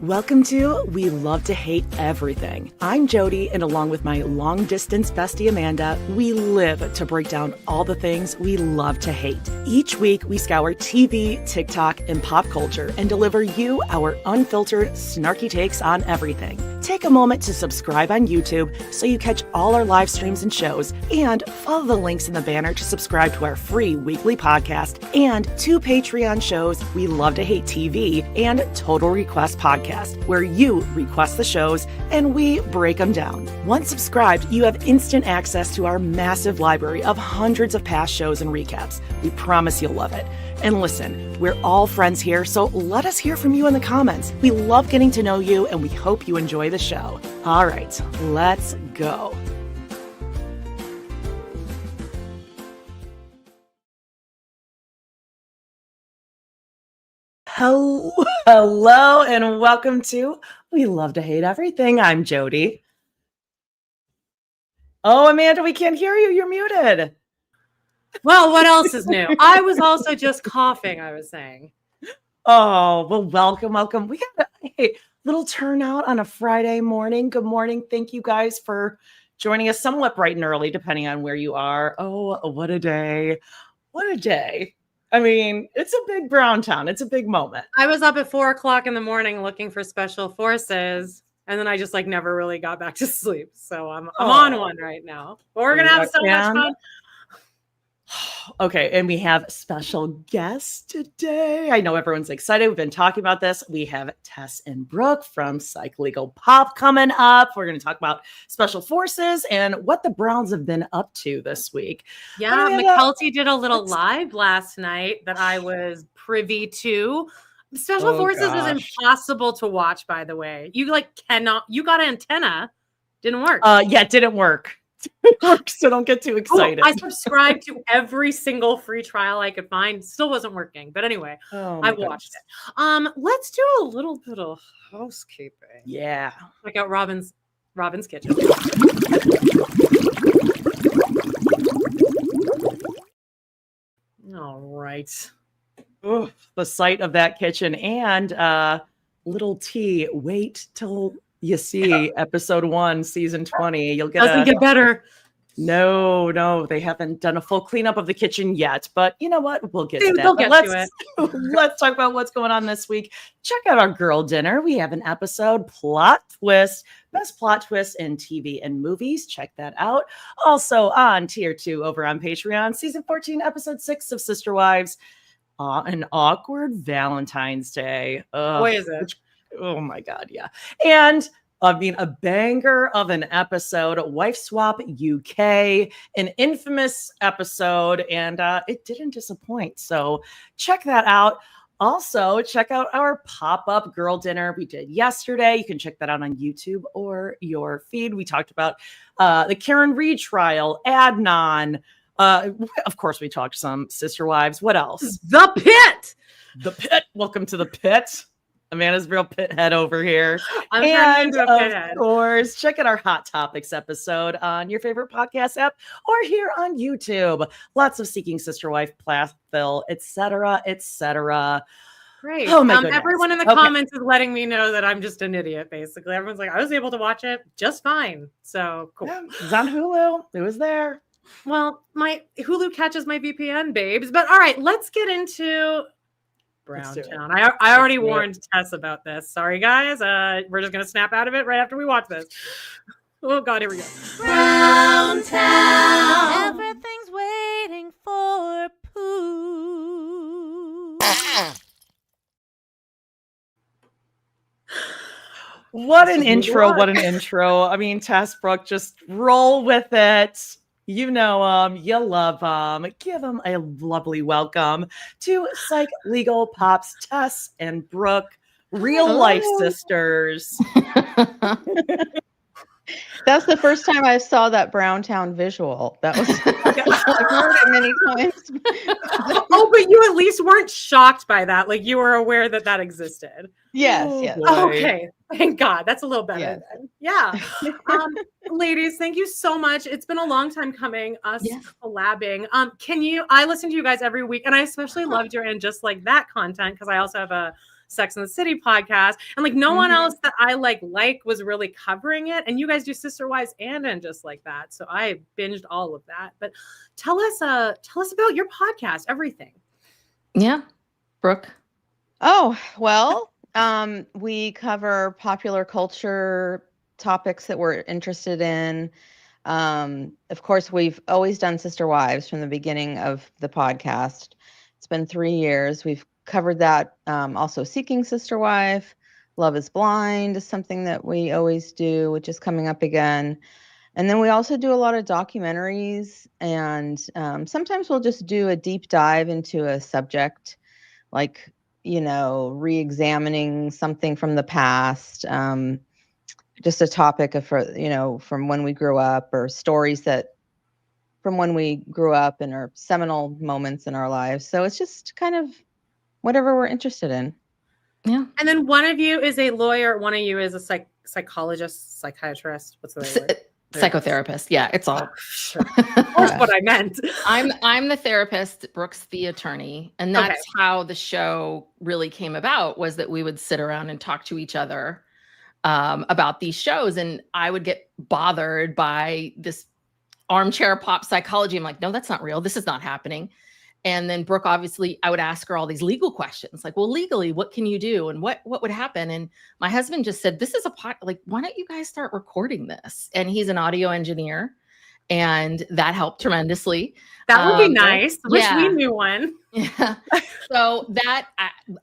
Welcome to We Love to Hate Everything. I'm Jody, and along with my long-distance bestie Amanda, we live to break down all the things we love to hate. Each week, we scour TV, TikTok, and pop culture and deliver you our unfiltered, snarky takes on everything. Take a moment to subscribe on YouTube so you catch all our live streams and shows, and follow the links in the banner to subscribe to our free weekly podcast and 2 Patreon shows, We Love to Hate TV and Total Request Podcast, where you request the shows and we break them down. Once subscribed, you have instant access to our massive library of hundreds of past shows and recaps. We promise you'll love it. And listen, we're all friends here, so let us hear from you in the comments. We love getting to know you, and we hope you enjoy the show. All right, let's go. Hello, and welcome to We Love to Hate Everything. I'm Jody. Oh, Amanda, we can't hear you. You're muted. Well, what else is new? I was also just coughing, I was saying. Oh, well, welcome. We got a little turnout on a Friday morning. Good morning. Thank you guys for joining us somewhat bright and early, depending on where you are. Oh, what a day. What a day. I mean, it's a big brown town. It's a big moment. I was up at 4:00 in the morning looking for special forces, and then I just never really got back to sleep. So I'm on one right now. But we're gonna have so much fun. Okay, and we have special guests today. I know everyone's excited. We've been talking about this. We have Tess and Brooke from Psych Legal Pop coming up. We're going to talk about special forces and what the Browns have been up to this week. Yeah, Mykelti did a little live last night that I was privy to. Special forces is impossible to watch, by the way. You cannot. You got an antenna. Didn't work. Yeah, it didn't work. So don't get too excited. I subscribed to every single free trial I could find. Still wasn't working. But anyway, I watched it. Let's do a little bit of housekeeping. Yeah. Check out Robin's kitchen. All right. Ooh, the sight of that kitchen and little T. Wait till you see episode 1, season 20. You'll get doesn't get better. No, they haven't done a full cleanup of the kitchen yet. But you know what? We'll get to that. They'll get to it. Let's talk about what's going on this week. Check out our girl dinner. We have an episode plot twist, best plot twist in TV and movies. Check that out. Also on tier 2 over on Patreon, season 14, episode 6 of Sister Wives. An awkward Valentine's Day. Boy, is it. Oh my God, yeah. And I mean, a banger of an episode, Wife Swap UK, an infamous episode, and it didn't disappoint. So check that out. Also, check out our pop-up girl dinner we did yesterday. You can check that out on YouTube or your feed. We talked about the Karen Reed trial, Adnan. Of course, we talked some Sister Wives. What else? The Pit. The Pit. Welcome to the Pit. Amanda's real pit head over here. I'm turning into a pit head. Of course, check out our Hot Topics episode on your favorite podcast app or here on YouTube. Lots of Seeking Sister Wife, Plathville, etc., etc. Great. Oh my goodness. Everyone in the comments is letting me know that I'm just an idiot, basically. Everyone's like, I was able to watch it just fine. So cool. Yeah, it's on Hulu. It was there. Well, my Hulu catches my VPN, babes. But all right, let's get into Brown Town. I already warned Tess about this. Sorry, guys. We're just going to snap out of it right after we watch this. Oh, God, here we go. Brown Town. Everything's waiting for Pooh. What an intro. What an intro. I mean, Tess, Brooke, just roll with it. You know them, you love them. Give them a lovely welcome to Psych Legal Pop's Tess and Brooke, real life sisters. That's the first time I saw that Brown Town visual. That was I've heard it many times. Oh, but you at least weren't shocked by that. Like you were aware that that existed. Yes. Okay. Thank God. That's a little better. Yes. Then. Yeah. Ladies, thank you so much. It's been a long time coming, us collabing. I listen to you guys every week, and I especially loved your And Just Like That content because I also have a Sex and the City podcast. And like no one else that I like was really covering it. And you guys do Sister Wives and Just Like That. So I binged all of that. But tell us about your podcast, everything. Yeah. Brooke. Oh, well, we cover popular culture topics that we're interested in. Of course, we've always done Sister Wives from the beginning of the podcast. It's been 3 years. We've covered that. Also Seeking Sister Wife, Love is Blind is something that we always do, which is coming up again. And then we also do a lot of documentaries, and sometimes we'll just do a deep dive into a subject, like, re-examining something from the past, just a topic of, from when we grew up, or stories that from when we grew up and our seminal moments in our lives. So it's just kind of whatever we're interested in. Yeah. And then one of you is a lawyer. One of you is a psychologist, psychiatrist. What's the right word? Psychotherapist. Yeah, it's all. Sure. That's what I meant. I'm the therapist, Brooke's the attorney. And that's how the show really came about, was that we would sit around and talk to each other about these shows. And I would get bothered by this armchair pop psychology. I'm like, no, that's not real. This is not happening. And then Brooke, obviously, I would ask her all these legal questions, like, well, legally, what can you do? And what would happen? And my husband just said, this is like, why don't you guys start recording this? And he's an audio engineer, and that helped tremendously. That would be nice. Wish we knew one. Yeah. So that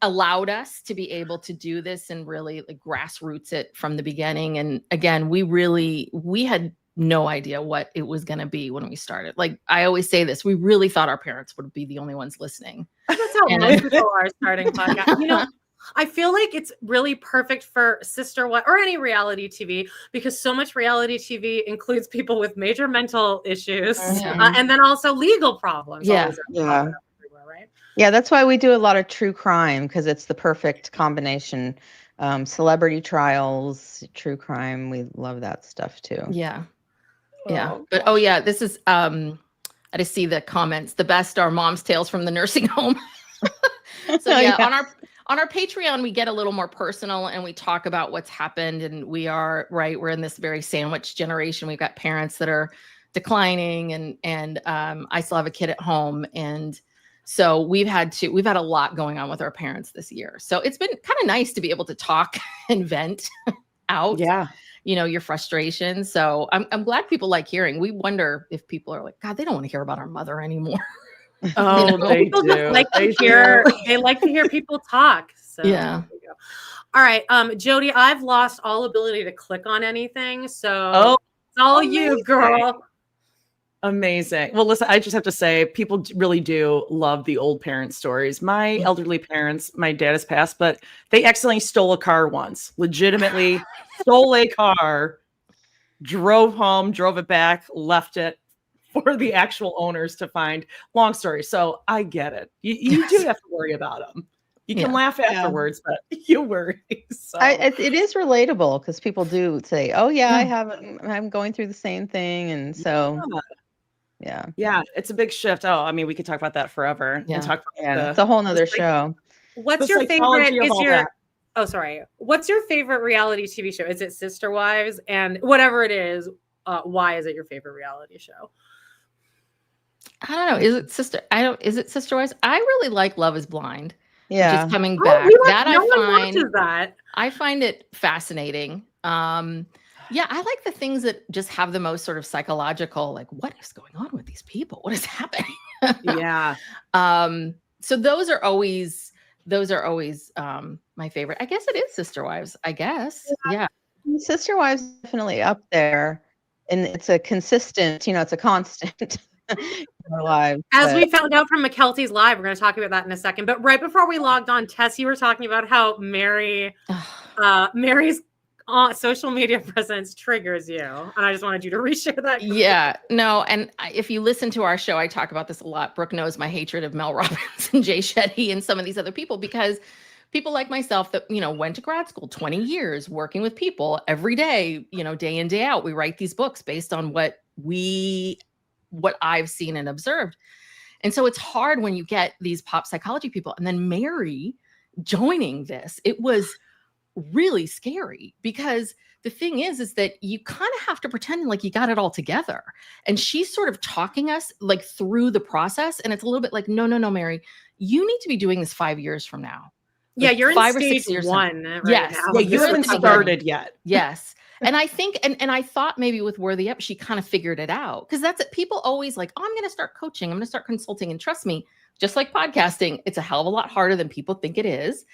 allowed us to be able to do this and really like grassroots it from the beginning. And again, we had no idea what it was going to be when we started. Like I always say this, we really thought our parents would be the only ones listening. That's how most people are starting podcasts. I feel like it's really perfect for Sister Wives or any reality TV, because so much reality TV includes people with major mental issues and then also legal problems. Yeah. Right? Yeah, that's why we do a lot of true crime, because it's the perfect combination. Celebrity trials, true crime. We love that stuff too. Yeah. Yeah. But this is I just see the comments. The best are mom's tales from the nursing home. So on our Patreon, we get a little more personal and we talk about what's happened. And we're in this very sandwich generation. We've got parents that are declining, and I still have a kid at home. And so we've had a lot going on with our parents this year. So it's been kind of nice to be able to talk and vent out. Yeah. Your frustrations. So I'm glad people like hearing. We wonder if people are like, God, they don't want to hear about our mother anymore. Oh, they people do. Just like to hear. They like to hear people talk. So yeah. All right, Jody, I've lost all ability to click on anything, so it's all you, girl. Amazing. Well, listen, I just have to say, people really do love the old parent stories. My elderly parents, my dad has passed, but they accidentally stole a car once. Legitimately stole a car, drove home, drove it back, left it for the actual owners to find. Long story. So I get it. You do have to worry about them. You can laugh afterwards, but you worry. So. It is relatable, because people do say, "Oh yeah, I'm going through the same thing," and so yeah, it's a big shift. Oh, I mean, we could talk about that forever. Yeah, and talk about it's a whole nother show. What's your favorite? What's your favorite reality TV show? Is it Sister Wives? And whatever it is, why is it your favorite reality show? I don't know. Is it Sister Wives? I really like Love is Blind. Yeah. Which is coming back. I find it fascinating. I like the things that just have the most sort of psychological, like, what is going on with these people? What is happening? Yeah. So those are always my favorite. I guess it is Sister Wives, I guess. Yeah. Sister Wives is definitely up there. And it's a consistent, it's a constant in our lives. As we found out from Mykelti's live, we're going to talk about that in a second. But right before we logged on, Tess, you were talking about how Meri's social media presence triggers you. And I just wanted you to reshare that. Yeah, no. And if you listen to our show, I talk about this a lot. Brooke knows my hatred of Mel Robbins and Jay Shetty and some of these other people, because people like myself that, went to grad school 20 years working with people every day, day in, day out. We write these books based on what I've seen and observed. And so it's hard when you get these pop psychology people. And then Meri joining this. It was really scary because the thing is that you kind of have to pretend like you got it all together. And she's sort of talking us like through the process. And it's a little bit like, no, Meri, you need to be doing this 5 years from now. Yeah, like you're in 5 or stage 6 years 1 right yes. now. Yeah, you haven't started yet. Yes. And I think, and I thought maybe with Worthy Up, she kind of figured it out. Because that's it. People always like, oh, I'm going to start coaching. I'm going to start consulting. And trust me, just like podcasting, it's a hell of a lot harder than people think it is.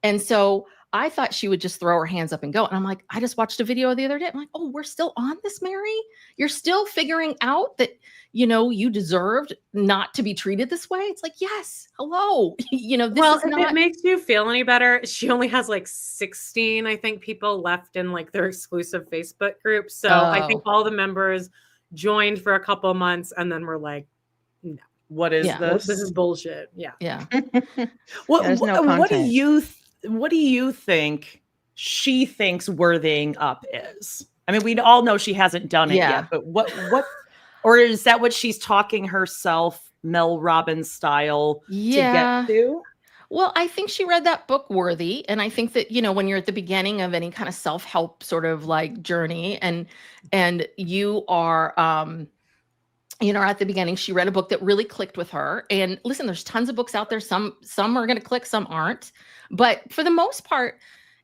And so I thought she would just throw her hands up and go. And I'm like, I just watched a video the other day. I'm like, oh, we're still on this, Meri? You're still figuring out that, you deserved not to be treated this way? It's like, yes, hello. This if is not... it makes you feel any better, she only has like 16, I think, people left in like their exclusive Facebook group. So I think all the members joined for a couple of months and then were like, no. What is this? This is bullshit. Yeah. Yeah. What do you think she thinks Worthing Up is? I mean, we all know she hasn't done it yet, but what, or is that what she's talking herself, Mel Robbins style, to get to? Well, I think she read that book Worthy. And I think that, when you're at the beginning of any kind of self-help sort of like journey and you are, at the beginning, she read a book that really clicked with her. And listen, there's tons of books out there. Some are going to click, some aren't. But for the most part,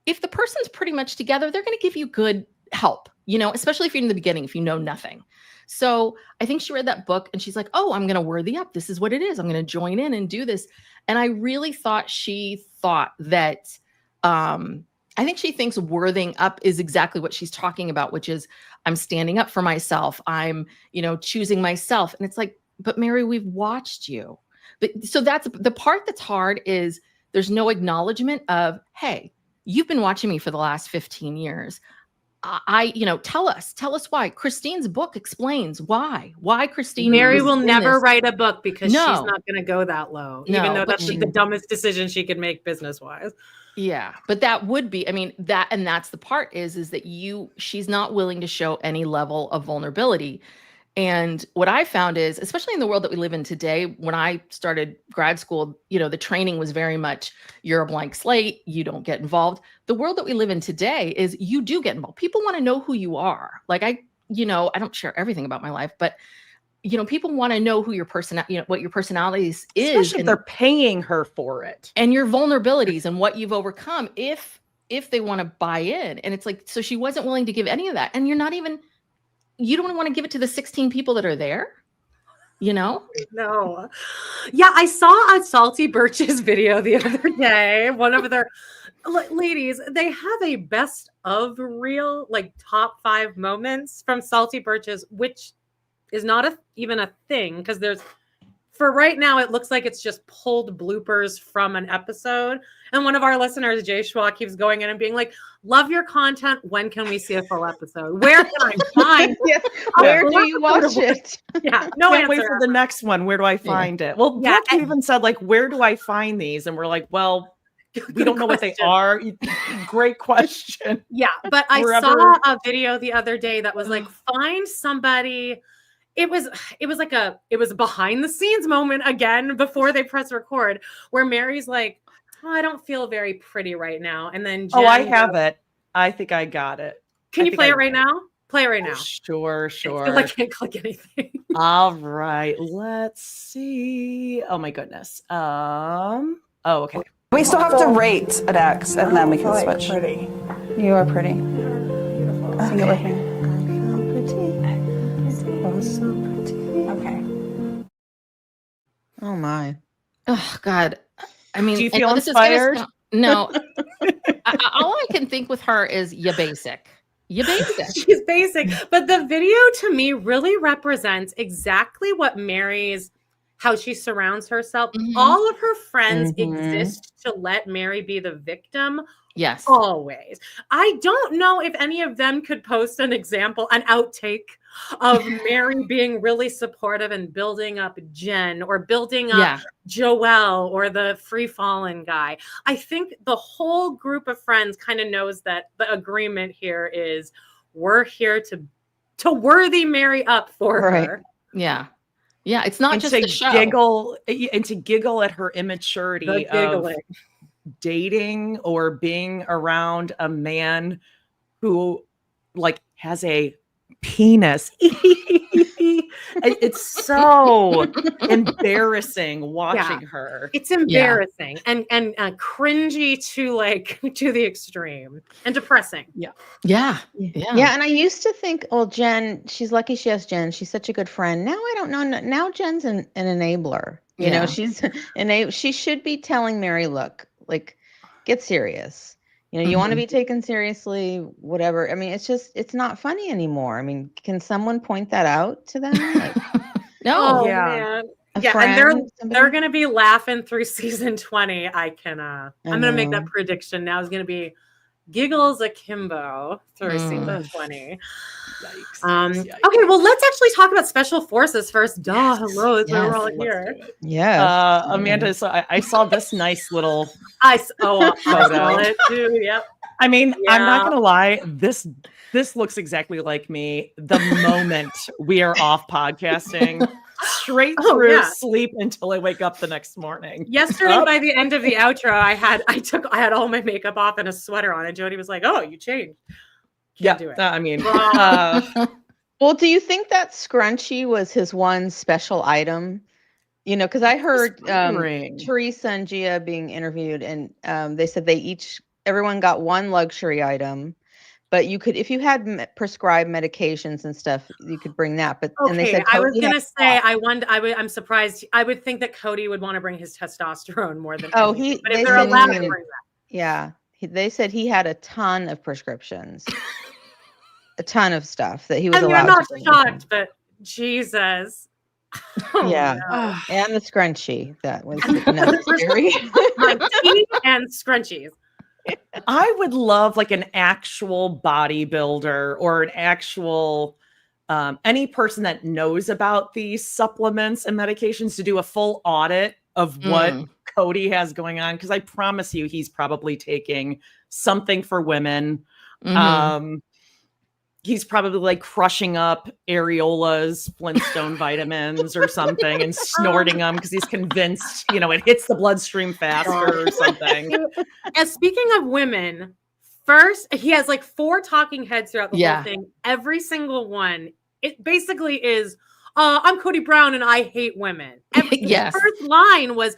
if the person's pretty much together, they're going to give you good help, especially if you're in the beginning, if you know nothing. So I think she read that book and she's like, oh, I'm going to Worthy Up. This is what it is. I'm going to join in and do this. And I really thought she thought that, I think she thinks Worthing Up is exactly what she's talking about, which is I'm standing up for myself. I'm, choosing myself. And it's like, but Meri, we've watched you. But so that's the part that's hard is there's no acknowledgement of, hey, you've been watching me for the last 15 years. Tell us why. Christine's book explains why Christine. Meri will never write a book because she's not going to go that low, No, even though that's the dumbest decision she could make business wise. Yeah, but that would be, that's the part is that she's not willing to show any level of vulnerability. And what I found is, especially in the world that we live in today, when I started grad school, the training was very much, you're a blank slate, you don't get involved. The world that we live in today is you do get involved. People want to know who you are. Like I don't share everything about my life, but people want to know who your what your personality is. Especially if they're paying her for it. And your vulnerabilities and what you've overcome if they want to buy in. And it's like, so she wasn't willing to give any of that. And you don't want to give it to the 16 people that are there, No. Yeah, I saw a Salty Birches video the other day. One of their ladies, they have a best of reel, like top 5 moments from Salty Birches, which is not even a thing because for right now, it looks like it's just pulled bloopers from an episode. And one of our listeners, Jay Schwa, keeps going in and being like, love your content. When can we see a full episode? Where can I find it? Where do you watch it? Yeah, no answer. Wait for the next one. Where do I find it? Well, Brooke even said, like, where do I find these? And we're like, well, we don't know what they are. Great question. Yeah, but I saw a video the other day that was like, find somebody. It was a behind the scenes moment again before they press record where Meri's like, oh, I don't feel very pretty right now. And then Jen I have it. I think I got it. Can you play it right now? Play it right now. Sure. I can't click anything. All right. Let's see. Oh my goodness. Okay. We still have to rate an X and then we can switch. Pretty. You are pretty. Okay. Sing it with me. So pretty. Okay. Oh my. Oh God. Do you feel inspired? No. All I can think with her is you basic. She's basic. But the video to me really represents exactly what how she surrounds herself. Mm-hmm. All of her friends exist to let Meri be the victim. Yes. Always. I don't know if any of them could post an outtake of Meri being really supportive and building up Jen or building up Joelle or the Free Fallen guy. I think the whole group of friends kind of knows that the agreement here is we're here to worthy Meri up for her. Yeah. Yeah. It's not just to the show. Giggle at her immaturity of dating or being around a man who like has a penis. It's so embarrassing watching her. It's embarrassing and cringy to like to the extreme and depressing. Yeah. And I used to think, well, Jen, she's lucky she has Jen. She's such a good friend. Now I don't know. Now Jen's an enabler. You know, she's she should be telling Meri, look, like, get serious. You know, you want to be taken seriously, whatever. I mean, it's not funny anymore. I mean, can someone point that out to them? Like, no. Man. And they're going to be laughing through season 20. I'm going to make that prediction now. It's going to be giggles akimbo through season 20. Yikes. Okay, well, let's actually talk about special forces first. Duh, hello, that's why we're all here. Yeah. Amanda, so I saw this nice little I saw it too. Yep. I mean, I'm not gonna lie, this looks exactly like me the moment we are off podcasting. Straight through sleep until I wake up the next morning. Yesterday, by the end of the outro, I had all my makeup off and a sweater on, and Jody was like, "Oh, you changed." Can't do it. I mean, well, do you think that scrunchie was his one special item? You know, because I heard Teresa and Gia being interviewed, and they said everyone got one luxury item. But you could, if you had prescribed medications and stuff, you could bring that. But okay, and they said I was gonna say, I'm surprised. I would think that Cody would want to bring his testosterone more than. But if they're allowed to bring that, they said he had a ton of prescriptions, a ton of stuff that he was allowed. I'm not to bring shocked, but Jesus. And the scrunchie that was necessary. Tea and scrunchies. I would love like an actual bodybuilder or an actual any person that knows about these supplements and medications to do a full audit of what Cody has going on, because I promise you he's probably taking something for women. He's probably like crushing up areolas, Flintstone vitamins or something and snorting them because he's convinced, you know, it hits the bloodstream faster or something. And speaking of women, first, he has like 4 talking heads throughout the whole thing. Every single one, it basically is, I'm Cody Brown and I hate women. His first line was,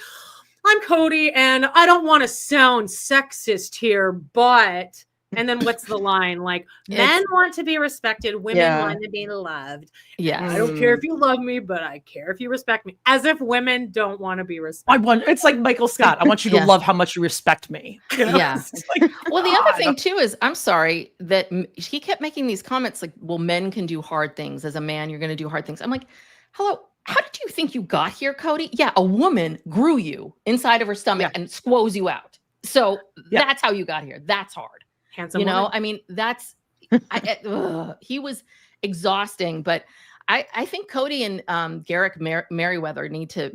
I'm Cody and I don't want to sound sexist here, but... And then what's the line? Like, men want to be respected, women want to be loved. Yeah. I don't care if you love me, but I care if you respect me. As if women don't want to be respected. It's like Michael Scott. I want you to love how much you respect me. You know? Yeah. Like, well, the other thing too is, I'm sorry that he kept making these comments like, well, men can do hard things. As a man, you're going to do hard things. I'm like, hello, how did you think you got here, Cody? Yeah, a woman grew you inside of her stomach and squoze you out. So that's how you got here. That's hard. Handsome, I mean, that's he was exhausting, but I think Cody and Garrick Merriweather need to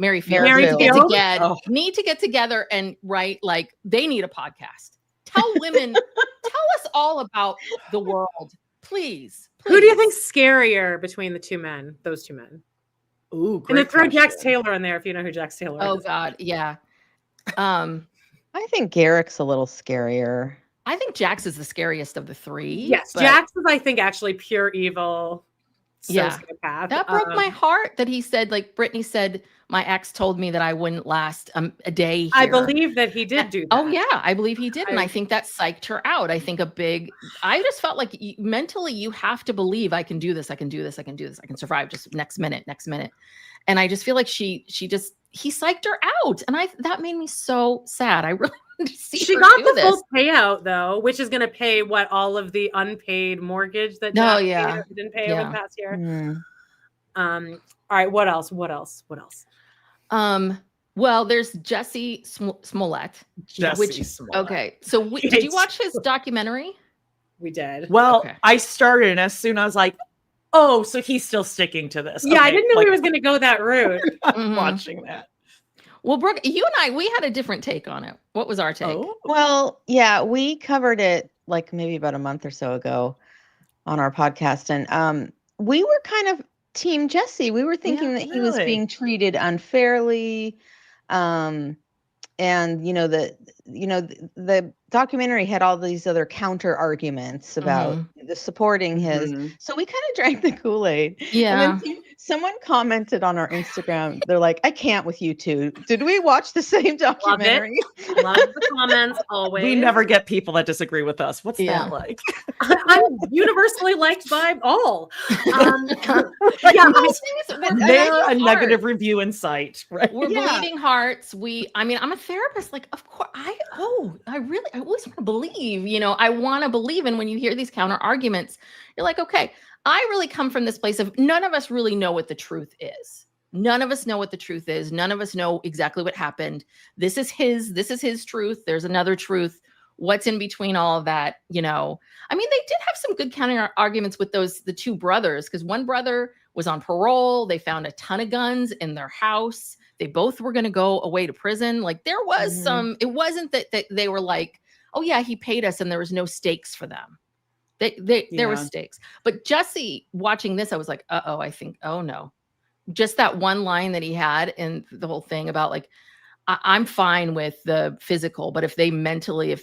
get together and write, like, they need a podcast. Tell women, tell us all about the world, please. Who do you think's scarier between the two men? Those two men. Ooh, great. And then throw question. Jax Taylor in there if you know who Jax Taylor is. Oh God, yeah. I think Garrick's a little scarier. I think Jax is the scariest of the 3. Yes, Jax is, I think, actually pure evil. Sociopath. That broke my heart that he said, like Brittany said, my ex told me that I wouldn't last a day here. I believe that he did do that. Oh yeah, I believe he did. And I think that psyched her out. I think I just felt like mentally you have to believe I can do this. I can do this. I can do this. I can survive just next minute. And I just feel like he psyched her out. And that made me so sad. I really wanted to see her got do the this. full payout though, which is going to pay all of the unpaid mortgage that didn't pay over the past year. All right, what else? Well, there's Jussie Smollett. Smollett. Okay, so did you watch his documentary? We did. Well, I started, and as soon as I was like, oh, so he's still sticking to this. Yeah, I didn't know he was going to go that route. I'm watching that. Well, Brooke, you and we had a different take on it. What was our take? Oh. Well, yeah, we covered it like maybe about a month or so ago on our podcast. And we were kind of team Jussie. We were thinking that he was being treated unfairly. and the documentary had all these other counter arguments about the supporting his. So we kind of drank the Kool-Aid. Yeah. And then someone commented on our Instagram. They're like, "I can't with you two. Did we watch the same documentary?" Love the comments always. We never get people that disagree with us. What's that like? I'm universally liked by all. They're a negative review in sight, right? We're bleeding hearts. I'm a therapist. Like, of course, I always want to believe, I want to believe. And when you hear these counter arguments, you're like, okay, I really come from this place of none of us really know what the truth is. None of us know what the truth is. None of us know exactly what happened. This is his truth. There's another truth. What's in between all of that? They did have some good counter arguments with the two brothers, because one brother was on parole. They found a ton of guns in their house. They both were going to go away to prison. Like, there was some, it wasn't that they were like, oh yeah, he paid us, and there was no stakes for them. There were stakes. But Jussie, watching this, I was like, oh no. Just that one line that he had in the whole thing about like, I'm fine with the physical, but if they mentally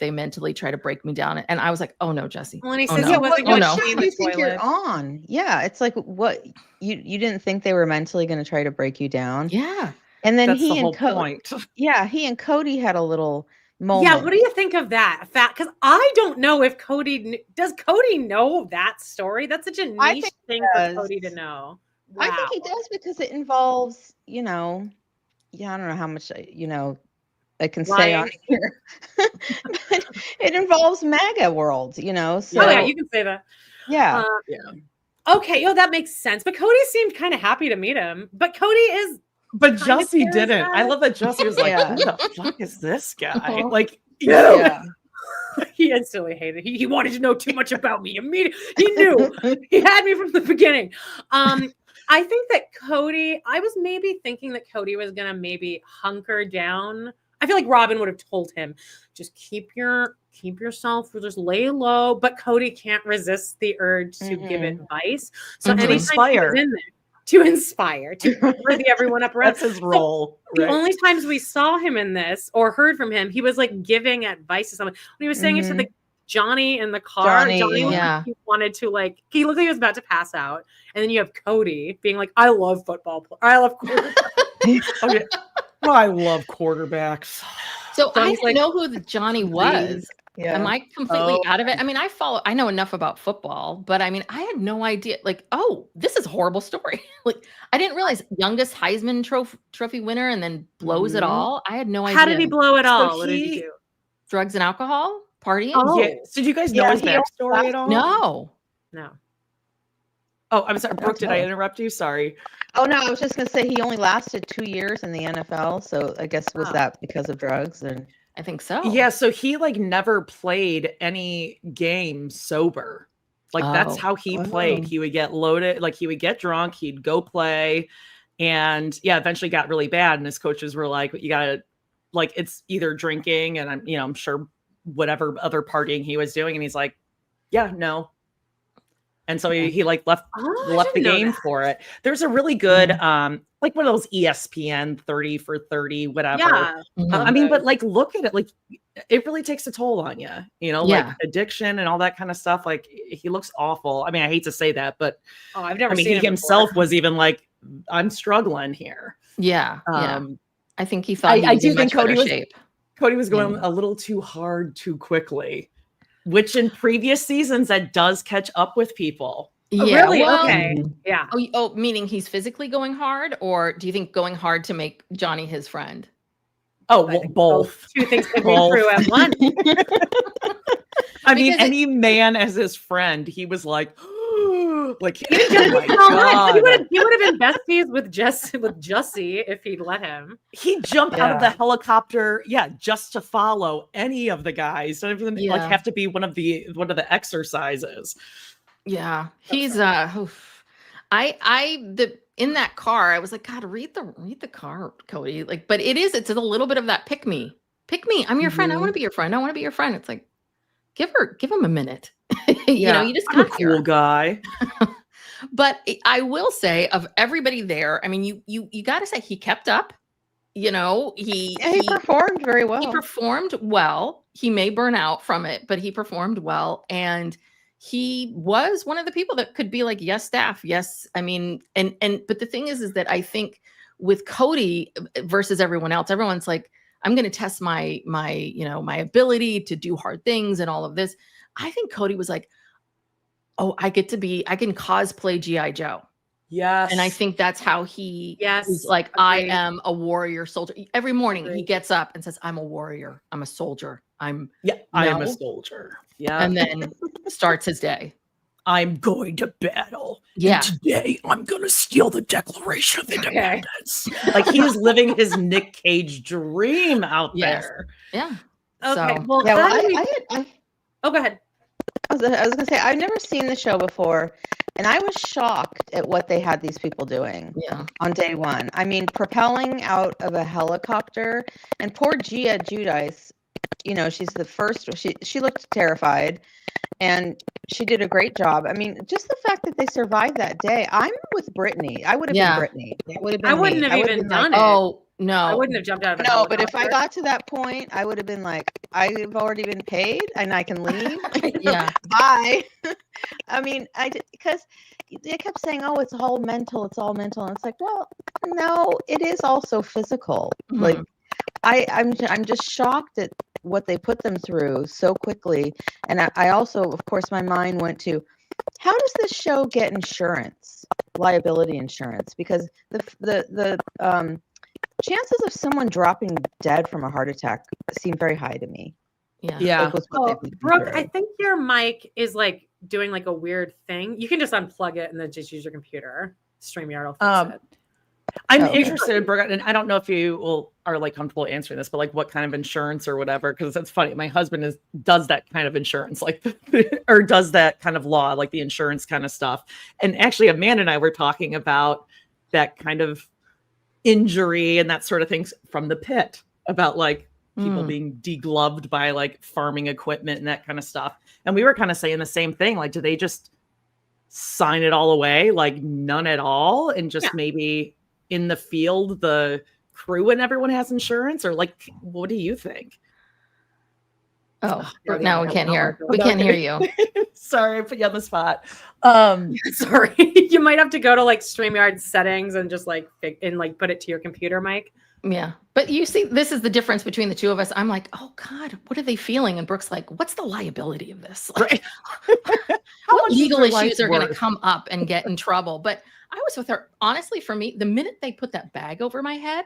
try to break me down, and I was like, oh no, Jussie. Well, and he says he wasn't going to clean the toilet. You're on. Yeah, it's like, what, you didn't think they were mentally going to try to break you down? Yeah. And then that's he the and point. Yeah, he and Kody had a little moment. Yeah, what do you think of that fact? Because I don't know if does Kody know that story? That's such a niche thing for Kody to know. Wow. I think he does, because it involves, I don't know how much I can say on here, but it involves MAGA world, So oh yeah, you can say that. Yeah. Okay, that makes sense. But Kody seemed kind of happy to meet him. But Kody is. But Jussie didn't. I love that Jussie was like, who the fuck is this guy? Like, he instantly hated it. He wanted to know too much about me immediately. He knew. He had me from the beginning. I think that I was maybe thinking that Kody was going to maybe hunker down. I feel like Robin would have told him, just keep yourself, just lay low. But Kody can't resist the urge to give advice. So to inspire. To worthy everyone up around. That's his role. The only times we saw him in this or heard from him, he was like giving advice to someone. When he was saying it to the Johnny in the car, Johnny he wanted to he looked like he was about to pass out. And then you have Kody being like, I love football. I love quarterbacks. Okay. Well, I love quarterbacks. So I didn't know who the Johnny was. Yeah. Am I completely out of it? I know enough about football, but I had no idea. Like, oh, this is a horrible story. Like, I didn't realize youngest Heisman trophy winner and then blows it all. I had no idea. How did he blow it all? What did he do? Drugs and alcohol? Partying? Oh. Yeah. So did you guys know his backstory at all? No. Oh, I'm sorry. Brooke, did I interrupt you? Sorry. Oh, no, I was just going to say he only lasted 2 years in the NFL. So I guess was that because of drugs? And I think so. Yeah, so he never played any game sober. That's how he played. He would get loaded, he would get drunk, he'd go play, and eventually got really bad. And his coaches were like, you gotta, it's either drinking and I'm sure whatever other partying he was doing. And he's like, yeah, no. And so he left the game for it. There's a really good one of those ESPN 30 for 30 whatever. Yeah. But look at it, it really takes a toll on you, addiction and all that kind of stuff. He looks awful. I hate to say that, but I've never seen he him himself before. was even I'm struggling here. Yeah. I think he thought I do think Cody was going a little too hard too quickly. Which in previous seasons that does catch up with people. Yeah, oh, really? Well, okay. Yeah. Oh, meaning he's physically going hard, or do you think going hard to make Johnny his friend? Oh, well, both. Two things can be true at once. Any man as his friend, he was like, oh my God. He would have been besties with Jussie if he'd let him. He'd jump out of the helicopter, just to follow any of the guys. Don't even have to be one of the exercises. Yeah, he's in that car. I was like, God, read the car, Cody. But it's a little bit of that pick me. I'm your friend. I want to be your friend. It's like, give him a minute. You just got a cool guy. But I will say, of everybody there, you got to say he kept up. you know, he performed very well. He performed well. He may burn out from it, but he performed well. And he was one of the people that could be like, yes, staff. Yes. I mean, but the thing is that I think with Kody versus everyone else, everyone's like, I'm going to test my ability to do hard things and all of this. I think Kody was like, oh, I can cosplay G.I. Joe. Yes. And I think that's how he is like, I am a warrior soldier. Every morning he gets up and says, I'm a warrior. I'm a soldier. I am a soldier. Yeah. And then starts his day. I'm going to battle. Yeah. And today I'm going to steal the Declaration of Independence. Like he's living his Nick Cage dream out there. Yeah. Okay. So, Well, oh, go ahead. I was going to say, I've never seen the show before, and I was shocked at what they had these people doing on day one. I mean, propelling out of a helicopter, and poor Gia Giudice, you know, she's the first, she looked terrified, and she did a great job. I mean, just the fact that they survived that day. I'm with Brittany. I would have been Brittany. I wouldn't have even done it. Oh, no. I wouldn't have jumped out of a helicopter. But if I got to that point, I would have been like, I've already been paid and I can leave. Bye. I mean, because they kept saying, oh, it's all mental. It's all mental. And it's like, well, no, it is also physical. Mm-hmm. Like, I'm just shocked at what they put them through so quickly. And I also, of course, my mind went to, how does this show get insurance, liability insurance? Because the chances of someone dropping dead from a heart attack seem very high to me. Yeah. Brooke, I think your mic is like doing like a weird thing. You can just unplug it and then just use your computer. StreamYard will fix it. I'm interested in Brooke, and I don't know if you are like comfortable answering this, but like what kind of insurance or whatever, because that's funny. My husband does that kind of insurance, like, or does that kind of law, like the insurance kind of stuff. And actually, Amanda and I were talking about that kind of injury and that sort of things from the pit, about like people being degloved by like farming equipment and that kind of stuff. And we were kind of saying the same thing. Like, do they just sign it all away, like none at all, and just maybe in the field the crew and everyone has insurance? Or like, what do you think? Now we can't hear. We can't hear you. Sorry, I put you on the spot. Sorry. You might have to go to like StreamYard settings and just like put it to your computer mic. Yeah. But you see, this is the difference between the two of us. I'm like, oh God, what are they feeling? And Brooke's like, what's the liability of this? Like, what legal issues are going to come up and get in trouble? But I was with her. Honestly, for me, the minute they put that bag over my head,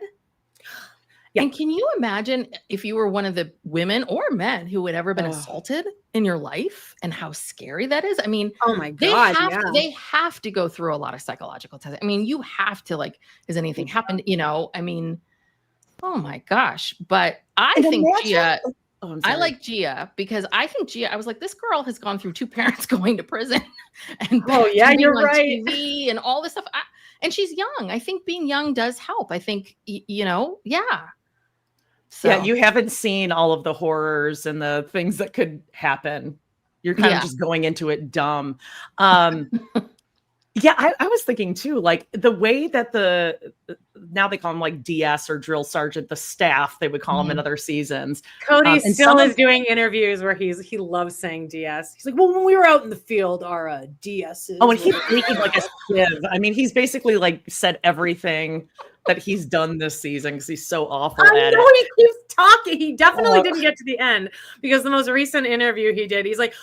and can you imagine if you were one of the women or men who had ever been assaulted in your life, and how scary that is? I mean, oh my God, they have to go through a lot of psychological testing. I mean, you have to, like, has anything happened? You know, I mean, oh my gosh. But I think Gia, I like Gia, because I think Gia, I was like, this girl has gone through 2 parents going to prison and you're right. TV and all this stuff. And she's young. I think being young does help. I think, So. Yeah, you haven't seen all of the horrors and the things that could happen. You're kind of just going into it dumb. Yeah, I was thinking too, like the way that now they call them like DS or drill sergeant, the staff, they would call them in other seasons. Cody still is doing interviews where he loves saying DS. He's like, well, when we were out in the field, our DSs. Oh, and he's making like a sieve. I mean, he's basically like said everything that he's done this season because he's so awful at it. He keeps talking. He definitely didn't get to the end, because the most recent interview he did, he's like,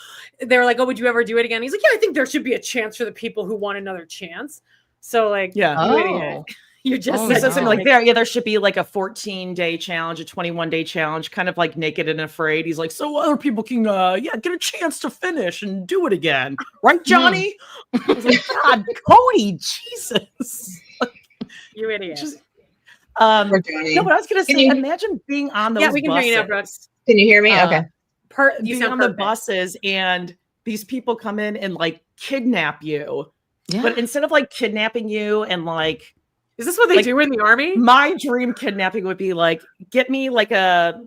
they were like, oh, would you ever do it again? He's like, yeah, I think there should be a chance for the people who want another chance. So like, you idiot. You just said something like there should be like a 14-day challenge, a 21-day challenge, kind of like Naked and Afraid. He's like, so other people can get a chance to finish and do it again. Right, Johnny? I was like, God, Cody, Jesus. You idiot. No, but I was gonna say, imagine being on those we can buses. hear you now, Brooks. Can you hear me? Okay. You sound on the buses, and these people come in and like kidnap you. Yeah. But instead of like kidnapping you and like, is this what they do in the army? My dream kidnapping would be like, get me like a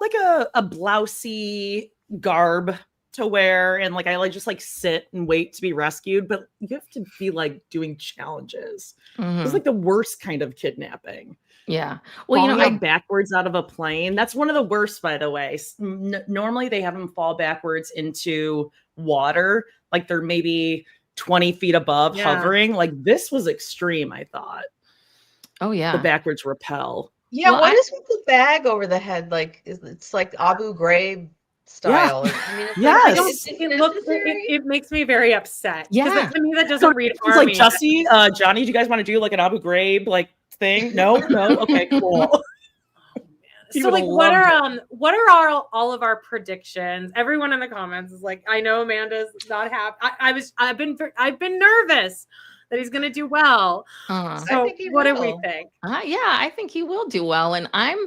blousey garb to wear, and like I like just like sit and wait to be rescued. But you have to be like doing challenges. It's like the worst kind of kidnapping. Yeah. Well, Falling backwards out of a plane. That's one of the worst, by the way. Normally they have them fall backwards into water, like they're maybe 20 feet above hovering. Like this was extreme, I thought. Oh yeah. The backwards rappel. Yeah, what is with the bag over the head? Like it's like Abu Ghraib style. Yeah. I mean, it's yes. like, I don't think it makes me very upset. Yeah. To me that doesn't read It's like Jussie, Johnny, do you guys want to do like an Abu Ghraib like thing? No. Okay, cool. So like what are all of our predictions? Everyone in the comments is like, I know Amanda's not happy. I've been nervous that he's gonna do well. So what do we think? Yeah, I think he will do well. And I'm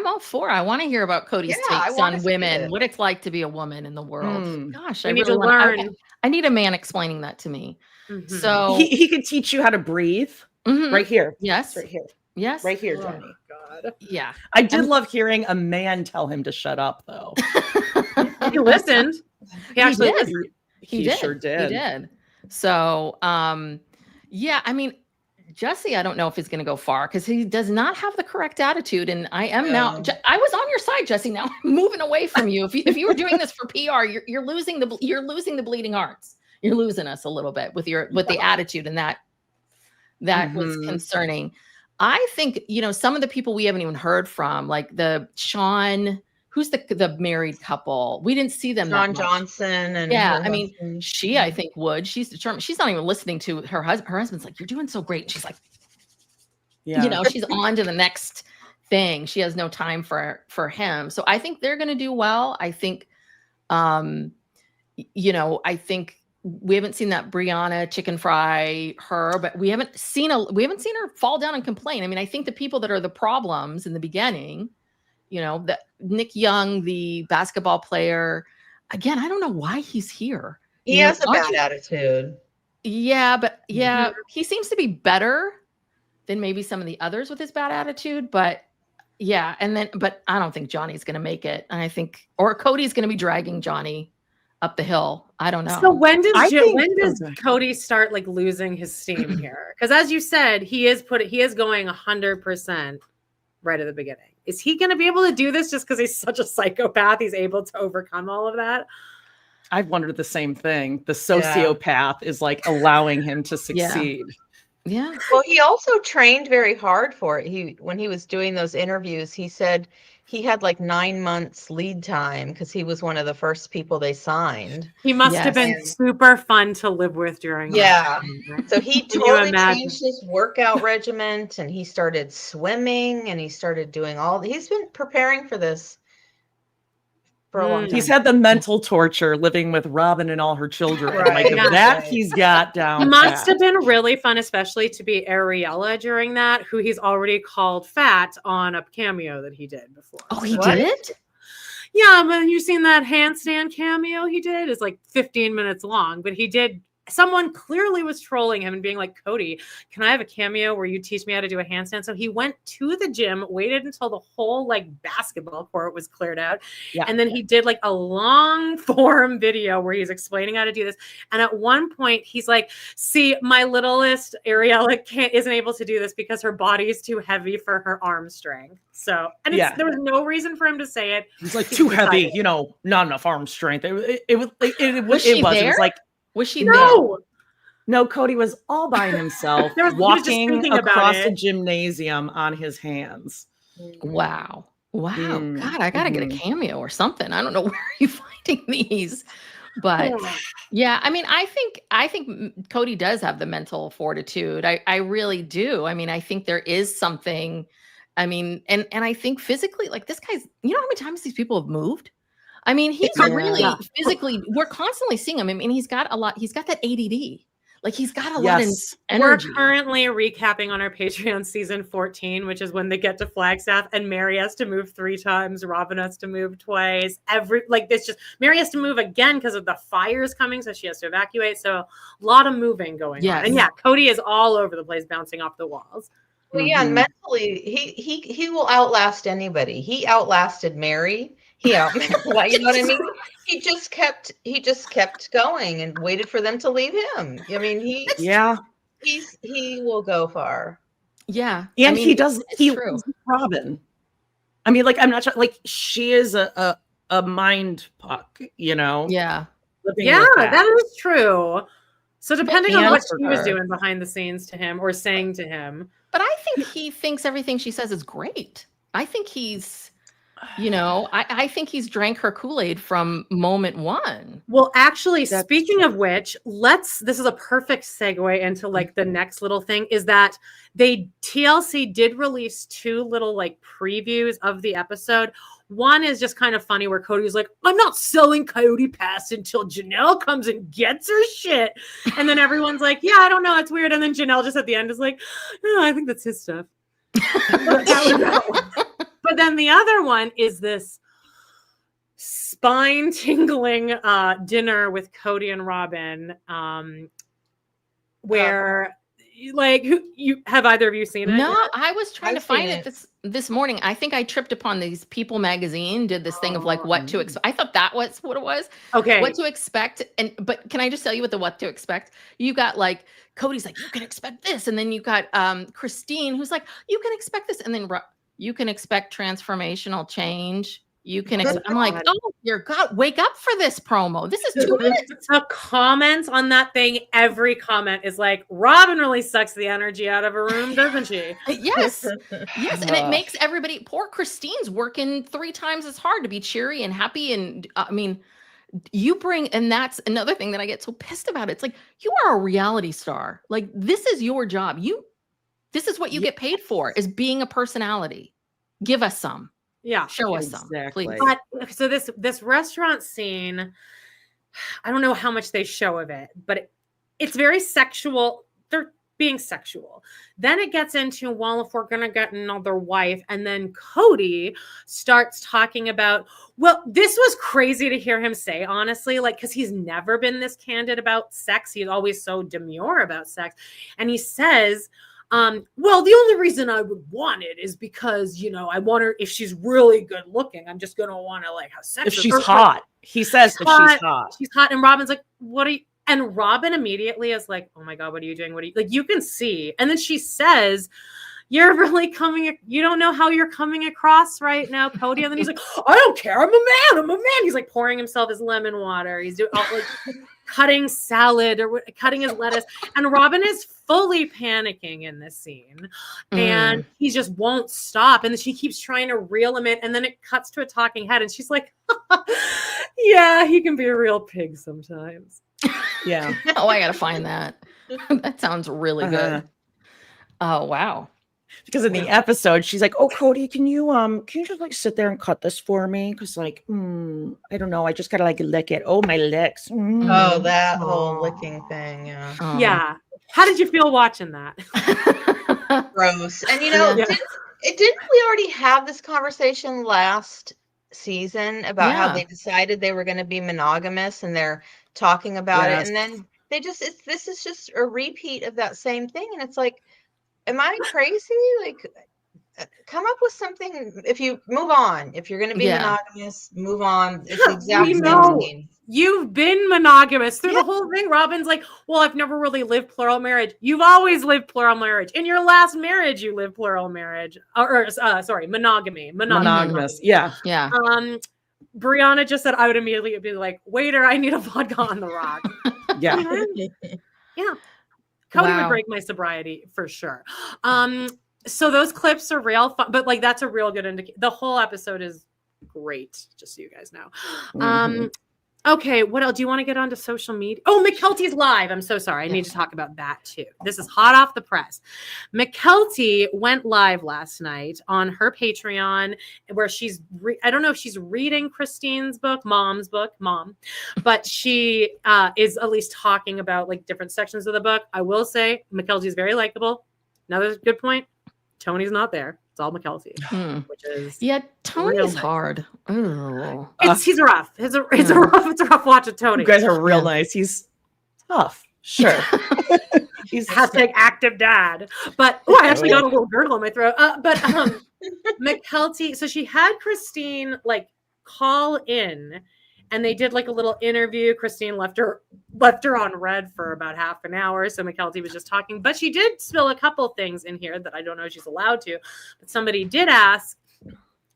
all for it. I want to hear about Cody's takes on women, what it's like to be a woman in the world. Gosh, I need to learn. I need a man explaining that to me. Mm-hmm. So he can teach you how to breathe right here. Yes. Right here. Yes. Right here, Johnny. God. Yeah. I did love hearing a man tell him to shut up, though. He listened. He actually did. He sure did. He did. So, yeah, I mean, Jussie, I don't know if he's going to go far because he does not have the correct attitude. And I am now, I was on your side, Jussie. Now I'm moving away from you. If you were doing this for PR, you're losing the bleeding hearts. You're losing us a little bit with the attitude, and that was concerning. I think, some of the people we haven't even heard from, like the Sean, who's the married couple. We didn't see them. Sean Johnson. And I mean, she, I think would, she's determined. She's not even listening to her husband. Her husband's like, you're doing so great. And she's like, she's on to the next thing. She has no time for him. So I think they're going to do well. I think, I think we haven't seen that Brianna chicken fry her, but we haven't seen her fall down and complain. I mean, I think the people that are the problems in the beginning, that Nick Young, the basketball player, again, I don't know why he's here. He has a bad attitude. Yeah, but he seems to be better than maybe some of the others with his bad attitude. But yeah, but I don't think Johnny's going to make it. And I think, or Cody's going to be dragging Johnny up the hill. I don't know. So when does Kody start like losing his steam here? Because as you said, he is going 100% right at the beginning. Is he going to be able to do this just because he's such a psychopath? He's able to overcome all of that. I've wondered the same thing. The sociopath is like allowing him to succeed. Yeah. Well, he also trained very hard for it. When he was doing those interviews, he said he had like 9 months lead time because he was one of the first people they signed. He must have been super fun to live with during that time. So he totally changed his workout regimen, and he started swimming, and he started doing he's been preparing for this for a long time. He's had the mental torture living with Robin and all her children. Right. Like that he's got down. It must have been really fun, especially to be Ariella during that, who he's already called fat on a cameo that he did before. Oh, he did? Yeah, but you've seen that handstand cameo he did? It's like 15 minutes long, but he did. Someone clearly was trolling him and being like, Cody, can I have a cameo where you teach me how to do a handstand? So he went to the gym, waited until the whole like basketball court was cleared out. Yeah. And then he did like a long form video where he's explaining how to do this. And at one point he's like, see, my littlest Ariella isn't able to do this because her body is too heavy for her arm strength. So, and there was no reason for him to say it. He's like too heavy, not enough arm strength. It was like, was she there? No, Cody was all by himself, walking across the gymnasium on his hands. Wow. God, I gotta get a cameo or something. I don't know where are you finding these, but yeah, I mean, I think Cody does have the mental fortitude. I really do. I mean, I think there is something. I mean, and I think physically, like this guy's. You know how many times these people have moved? I mean, he's really physically, we're constantly seeing him. I mean, he's got that ADD. Like he's got a lot of energy. We're currently recapping on our Patreon season 14, which is when they get to Flagstaff and Meri has to move 3 times. Robin has to move twice. Meri has to move again because of the fires coming. So she has to evacuate. So a lot of moving going on. And Cody is all over the place, bouncing off the walls. Well, and mentally, he will outlast anybody. He outlasted Meri. You know what I mean? He just kept going and waited for them to leave him. I mean, he will go far. Yeah. And he true. loves Robin. I mean, like, I'm not sure, like, she is a mind puck, you know? Yeah. Yeah, that is true. So depending on what she was her. doing behind the scenes to him or saying to him. But I think he thinks everything she says is great. I think he's, I think he's drank her Kool-Aid from moment one. Well, actually, speaking of which, this is a perfect segue into like the next little thing is that TLC did release 2 little like previews of the episode. One is just kind of funny where Cody was like, I'm not selling Coyote Pass until Janelle comes and gets her shit. And then everyone's like, yeah, I don't know. It's weird. And then Janelle just at the end is like, oh, I think that's his stuff. But then the other one is this spine-tingling dinner with Cody and Robin, where like you have either of you seen it? No, I was trying to find it this morning. I think I tripped upon these People magazine did this thing of like what to expect. I thought that was what it was. Okay. What to expect. But can I just tell you what to expect? You got like Cody's like, you can expect this. And then you got Christine who's like, you can expect this. And then you can expect transformational change. You can I'm like, oh dear God, wake up for this promo. This is 2 minutes. The comments on that thing, every comment is like, Robin really sucks the energy out of a room, doesn't she? Yes. Yes. And it makes everybody, poor Christine's working 3 times as hard to be cheery and happy. And I mean, and that's another thing that I get so pissed about. It's like, you are a reality star. Like, this is your job. This is what you get paid for, is being a personality. Give us some. Yeah. Show us some, please. But so this restaurant scene, I don't know how much they show of it, but it's very sexual. They're being sexual. Then it gets into, well, if we're going to get another wife. And then Cody starts talking about, well, this was crazy to hear him say, honestly, like, because he's never been this candid about sex. He's always so demure about sex. And he says, well, the only reason I would want it is because, I want her, if she's really good looking, I'm just going to want to like have sex if with she's her. hot. He says if she's hot. She's hot. And Robin's like, what are you? And Robin immediately is like, oh my God, what are you doing? What are you, like, you can see. And then she says, you're really you don't know how you're coming across right now, Cody. And then he's like, I don't care. I'm a man. He's like pouring himself his lemon water. He's doing like cutting salad or cutting his lettuce. And Robin is fully panicking in this scene. And he just won't stop. And then she keeps trying to reel him in. And then it cuts to a talking head. And she's like, yeah, he can be a real pig sometimes. Yeah. Oh, I got to find that. That sounds really good. Oh, wow. Because in the episode, she's like, "Oh, Cody, can you just like sit there and cut this for me? Because like, I don't know, I just gotta like lick it. Oh, my licks. Oh, that whole licking thing. Yeah. Yeah. How did you feel watching that? Gross. And didn't we already have this conversation last season about how they decided they were going to be monogamous, and they're talking about it, and then this is just a repeat of that same thing, and it's like, am I crazy? Like, come up with something. If you move on, if you're going to be monogamous, move on. It's the exact same thing. You've been monogamous through the whole thing. Robin's like, well, I've never really lived plural marriage. You've always lived plural marriage. In your last marriage, you lived plural marriage. Monogamy. Monogamous. Yeah. Yeah. Brianna just said, I would immediately be like, waiter, I need a vodka on the rock. Yeah. Yeah. Cody would break my sobriety for sure. So those clips are real fun, but like that's a real good indicator. The whole episode is great, just so you guys know. Okay, what else? Do you want to get onto social media? Oh, Mykelti's live. I'm so sorry. I need to talk about that too. This is hot off the press. Mykelti went live last night on her Patreon where she's, I don't know if she's reading Christine's book, Mom's book, but she is at least talking about like different sections of the book. I will say Mykelti is very likable. Another good point. Tony's not there. It's all Mykelti, which is Tony's hard. Oh, he's rough. It's a rough watch of Tony. You guys are real nice. He's tough, sure. He's hashtag active dad. But I actually got a little gurgle in my throat. But Mykelti. So she had Christine like call in, And they did like a little interview. Christine left her on red for about half an hour. So Mykelti was just talking, but she did spill a couple things in here that I don't know if she's allowed to. But somebody did ask,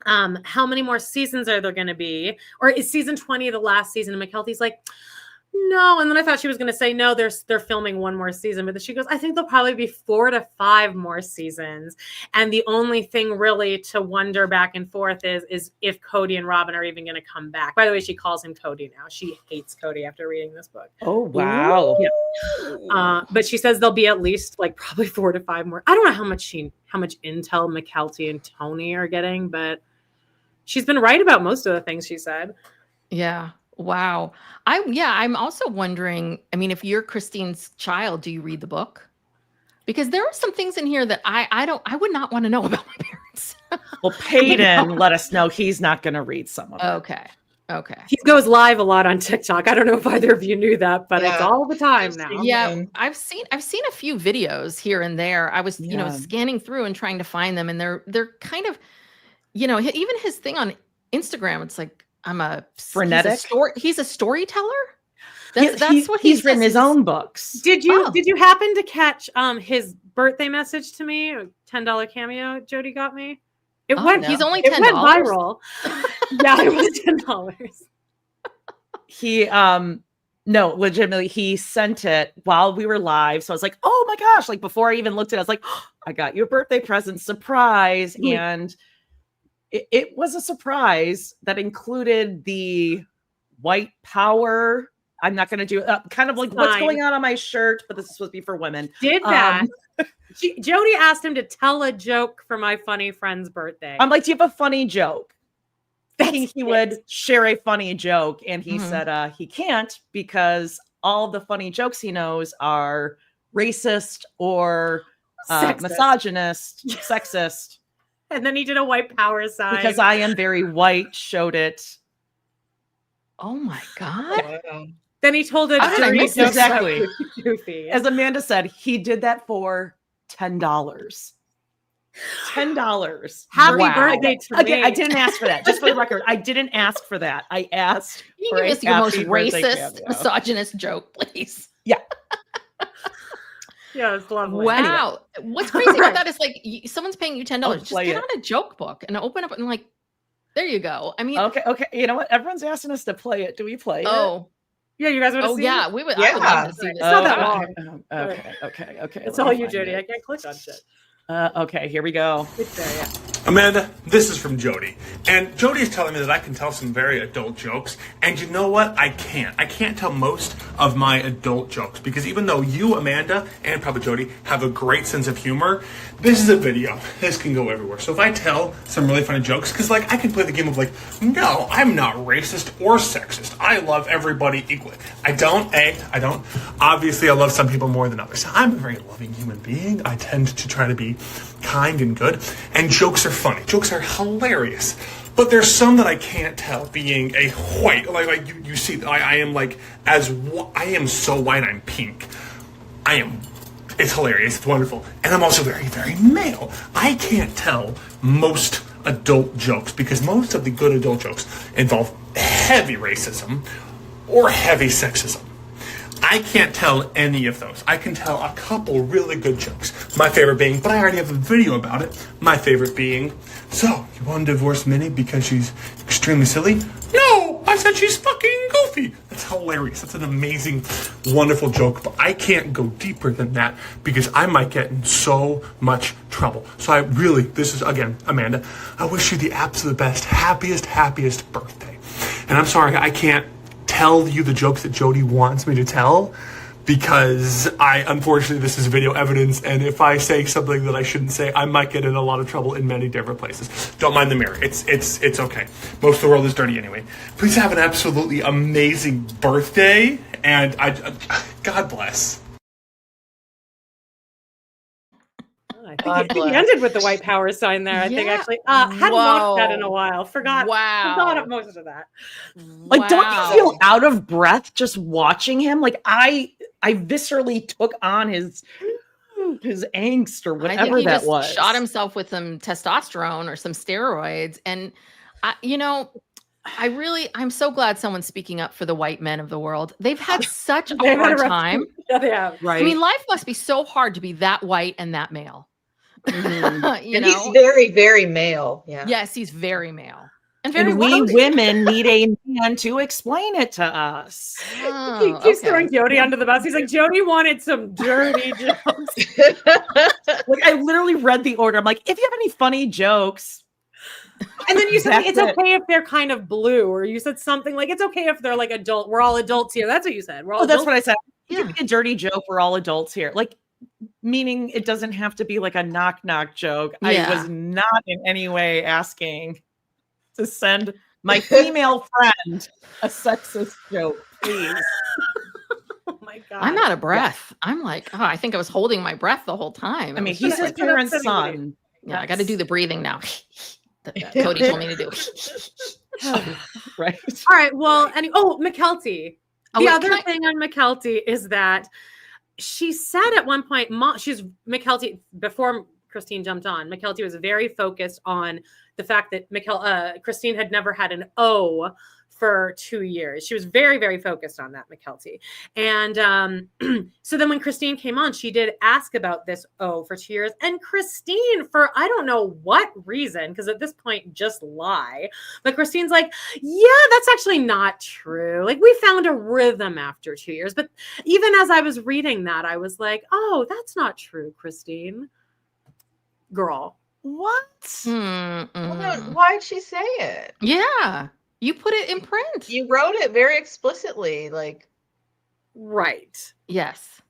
how many more seasons are there going to be? Or is season 20 the last season? And Mykelti's like, no. And then I thought she was going to say, no, they're filming one more season. But then she goes, I think there'll probably be 4 to 5 more seasons. And the only thing really to wonder back and forth is if Kody and Robin are even going to come back. By the way, she calls him Kody now. She hates Kody after reading this book. Oh, wow. Yeah. But she says there'll be at least like probably 4 to 5 more. I don't know how much intel Mykelti and Tony are getting, but she's been right about most of the things she said. Yeah. Wow. I'm also wondering, I mean, if you're Christine's child, do you read the book? Because there are some things in here that I would not want to know about my parents. Well, Paedon let us know he's not going to read some of it. Okay. He goes live a lot on TikTok. I don't know if either of you knew that, but it's all the time now. Yeah, I've seen a few videos here and there. I was, scanning through and trying to find them, and they're kind of, even his thing on Instagram, it's like, I'm a frenetic. He's a storyteller. That's what he's written his own books. Did you happen to catch his birthday message to me? $10 cameo Jody got me. He's only $10. It went viral. Yeah, it was $10. He no, legitimately, he sent it while we were live. So I was like, oh my gosh, like before I even looked at it, I was like, oh, I got you a birthday present, surprise. Mm-hmm. And it was a surprise that included the white power. I'm not going to do kind of like what's going on my shirt, but this is supposed to be for women. Did that. Jody asked him to tell a joke for my funny friend's birthday. I'm like, do you have a funny joke? Thinking he would share a funny joke. And he said he can't because all the funny jokes he knows are racist or misogynist, sexist. And then he did a white power sign. Because I am very white, showed it. Oh my God. Wow. Then he told it exactly. Goofy. As Amanda said, he did that for $10. $10. Happy birthday to me. Again, I didn't ask for that. Just for the record, I didn't ask for that. I asked for your most racist, misogynist joke, please. Yeah. Yeah, it's lovely. Wow. Anyway. What's crazy about that is like someone's paying you $10. Just get out a joke book and open up and like, there you go. I mean, okay. You know what? Everyone's asking us to play it. Do we play it? Yeah, you guys want to see it? We would. Yeah. I would love to see this. It's not that long. Okay. It's all you, Jody. I can't click on shit. Okay, here we go. It's there, yeah. Amanda, this is from Jody. And Jody is telling me that I can tell some very adult jokes. And you know what? I can't. I can't tell most of my adult jokes. Because even though you, Amanda, and probably Jody, have a great sense of humor, this is a video. This can go everywhere. So if I tell some really funny jokes, because like I can play the game of like, no, I'm not racist or sexist. I love everybody equally. I don't. Obviously, I love some people more than others. I'm a very loving human being. I tend to try to be kind and good, and jokes are funny. Jokes are hilarious, but there's some that I can't tell. Being a white, like you see, I am like I am so white. I'm pink. It's hilarious. It's wonderful, and I'm also very, very male. I can't tell most adult jokes because most of the good adult jokes involve heavy racism or heavy sexism. I can't tell any of those. I can tell a couple really good jokes. My favorite being, but I already have a video about it. My favorite being, so, you want to divorce Minnie because she's extremely silly? No, I said she's fucking goofy. That's hilarious. That's an amazing, wonderful joke, but I can't go deeper than that because I might get in so much trouble. So this is, again, Amanda, I wish you the absolute best, happiest birthday. And I'm sorry, I can't tell you the jokes that Jody wants me to tell because unfortunately this is video evidence, and if I say something that I shouldn't say, I might get in a lot of trouble in many different places. Don't mind the mirror. It's okay. Most of the world is dirty anyway. Please have an absolutely amazing birthday, and God bless. I think he ended with the white power sign there. I think actually hadn't watched that in a while. Forgot most of that. Like, don't you feel out of breath just watching him? Like I viscerally took on his angst or whatever that was. Shot himself with some testosterone or some steroids, and I'm so glad someone's speaking up for the white men of the world. They've had such a hard time. Yeah, they have. Right. I mean, life must be so hard to be that white and that male. Mhm. And he's very, very male. Yeah. Yes, he's very male. And very And we white. women need a man to explain it to us. He keeps throwing Jody under the bus. He's like, Jody wanted some dirty jokes. Like, I literally read the order. I'm like, if you have any funny jokes. And then you said That's it's it. okay if they're kind of blue, or you said something like it's okay if they're like adult. We're all adults here. That's what you said. We're all Oh, that's adults. what I said. Yeah. It could be a dirty joke. We're all adults here. Like, meaning it doesn't have to be like a knock joke. Yeah. I was not in any way asking to send my female friend a sexist joke, please. Oh my god. I'm out of breath. I'm like, I think I was holding my breath the whole time. I mean, It was he's just his like, parents' son. yeah, I got to do the breathing now. that Cody told me to do. Right. All right. Well, Mykelti. Oh, The wait, other thing on Mykelti is that she said at one point, Mykelti, before Christine jumped on, Mykelti was very focused on the fact that Christine had never had an O for 2 years. She was very, very focused on that, Mykelti. And so then when Christine came on, she did ask about this O for 2 years. And Christine, for I don't know what reason, because at this point, just lie. But Christine's like, yeah, that's actually not true. Like, we found a rhythm after 2 years. But even as I was reading that, I was like, oh, that's not true, Christine. Girl. What? Well, then why'd she say it? Yeah. You put it in print. You wrote it very explicitly, like. Right. Yes.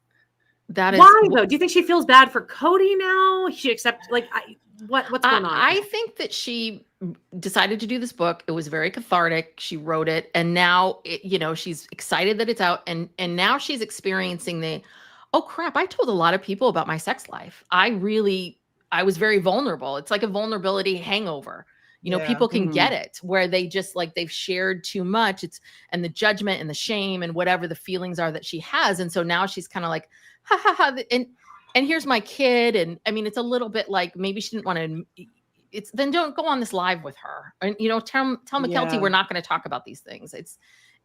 That is. Why though? Do you think she feels bad for Cody now? She accepts what's going on? I think that she decided to do this book. It was very cathartic. She wrote it, and now she's excited that it's out, and now she's experiencing oh crap! I told a lot of people about my sex life. I was very vulnerable. It's like a vulnerability hangover. People can get it where they just they've shared too much. And the judgment and the shame and whatever the feelings are that she has. And so now she's kind of like, ha ha ha. And here's my kid. And I mean, it's a little bit like maybe she didn't want to, then don't go on this live with her. And, tell Mykelti we're not going to talk about these things.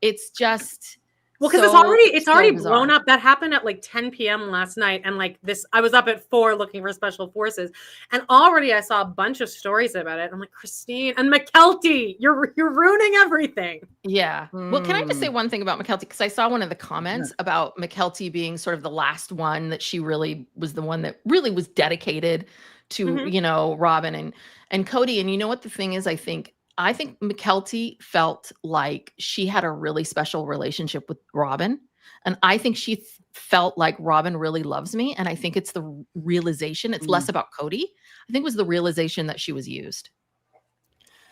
It's just. Well, because it's already blown up. That happened at 10 p.m. last night. And I was up at 4 looking for special forces. And already I saw a bunch of stories about it. I'm like, Christine and Mykelti, you're ruining everything. Yeah. Well, can I just say one thing about Mykelti? Because I saw one of the comments about Mykelti being sort of the last one, that she really was the one that really was dedicated to, Robin and Cody. And you know what the thing is, I think Mykelti felt like she had a really special relationship with Robin. And I think she felt like Robin really loves me. And I think it's the realization, it's less about Cody. I think it was the realization that she was used.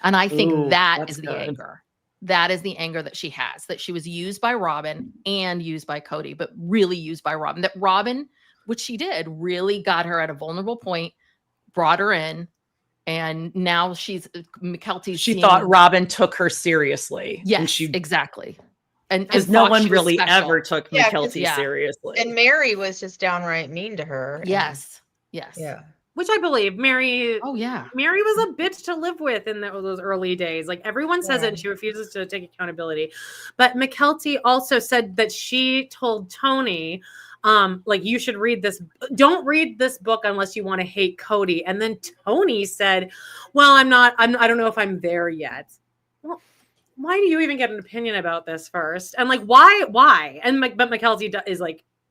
And I think that is the anger. That is the anger that she has, that she was used by Robin and used by Cody, but really used by Robin. That Robin, which she did, really got her at a vulnerable point, brought her in. And now Mykelti. She thought Robin took her seriously. Yes, exactly. And because no one really ever took Mykelti seriously. And Meri was just downright mean to her. Yes. Yeah. Which I believe Meri. Oh yeah. Meri was a bitch to live with in those early days. Everyone says it, and she refuses to take accountability. But Mykelti also said that she told Tony, you should read this. Don't read this book unless you want to hate Cody. And then Tony said, well, I don't know if I'm there yet. Well, why do you even get an opinion about this first? And why? And but Mykelti is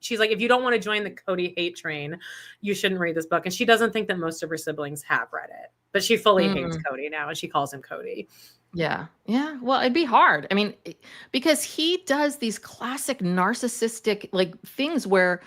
she's like, if you don't want to join the Cody hate train, you shouldn't read this book. And she doesn't think that most of her siblings have read it, but she fully hates Cody now. And she calls him Cody. Yeah. Yeah. Well, it'd be hard. I mean, because he does these classic narcissistic things where,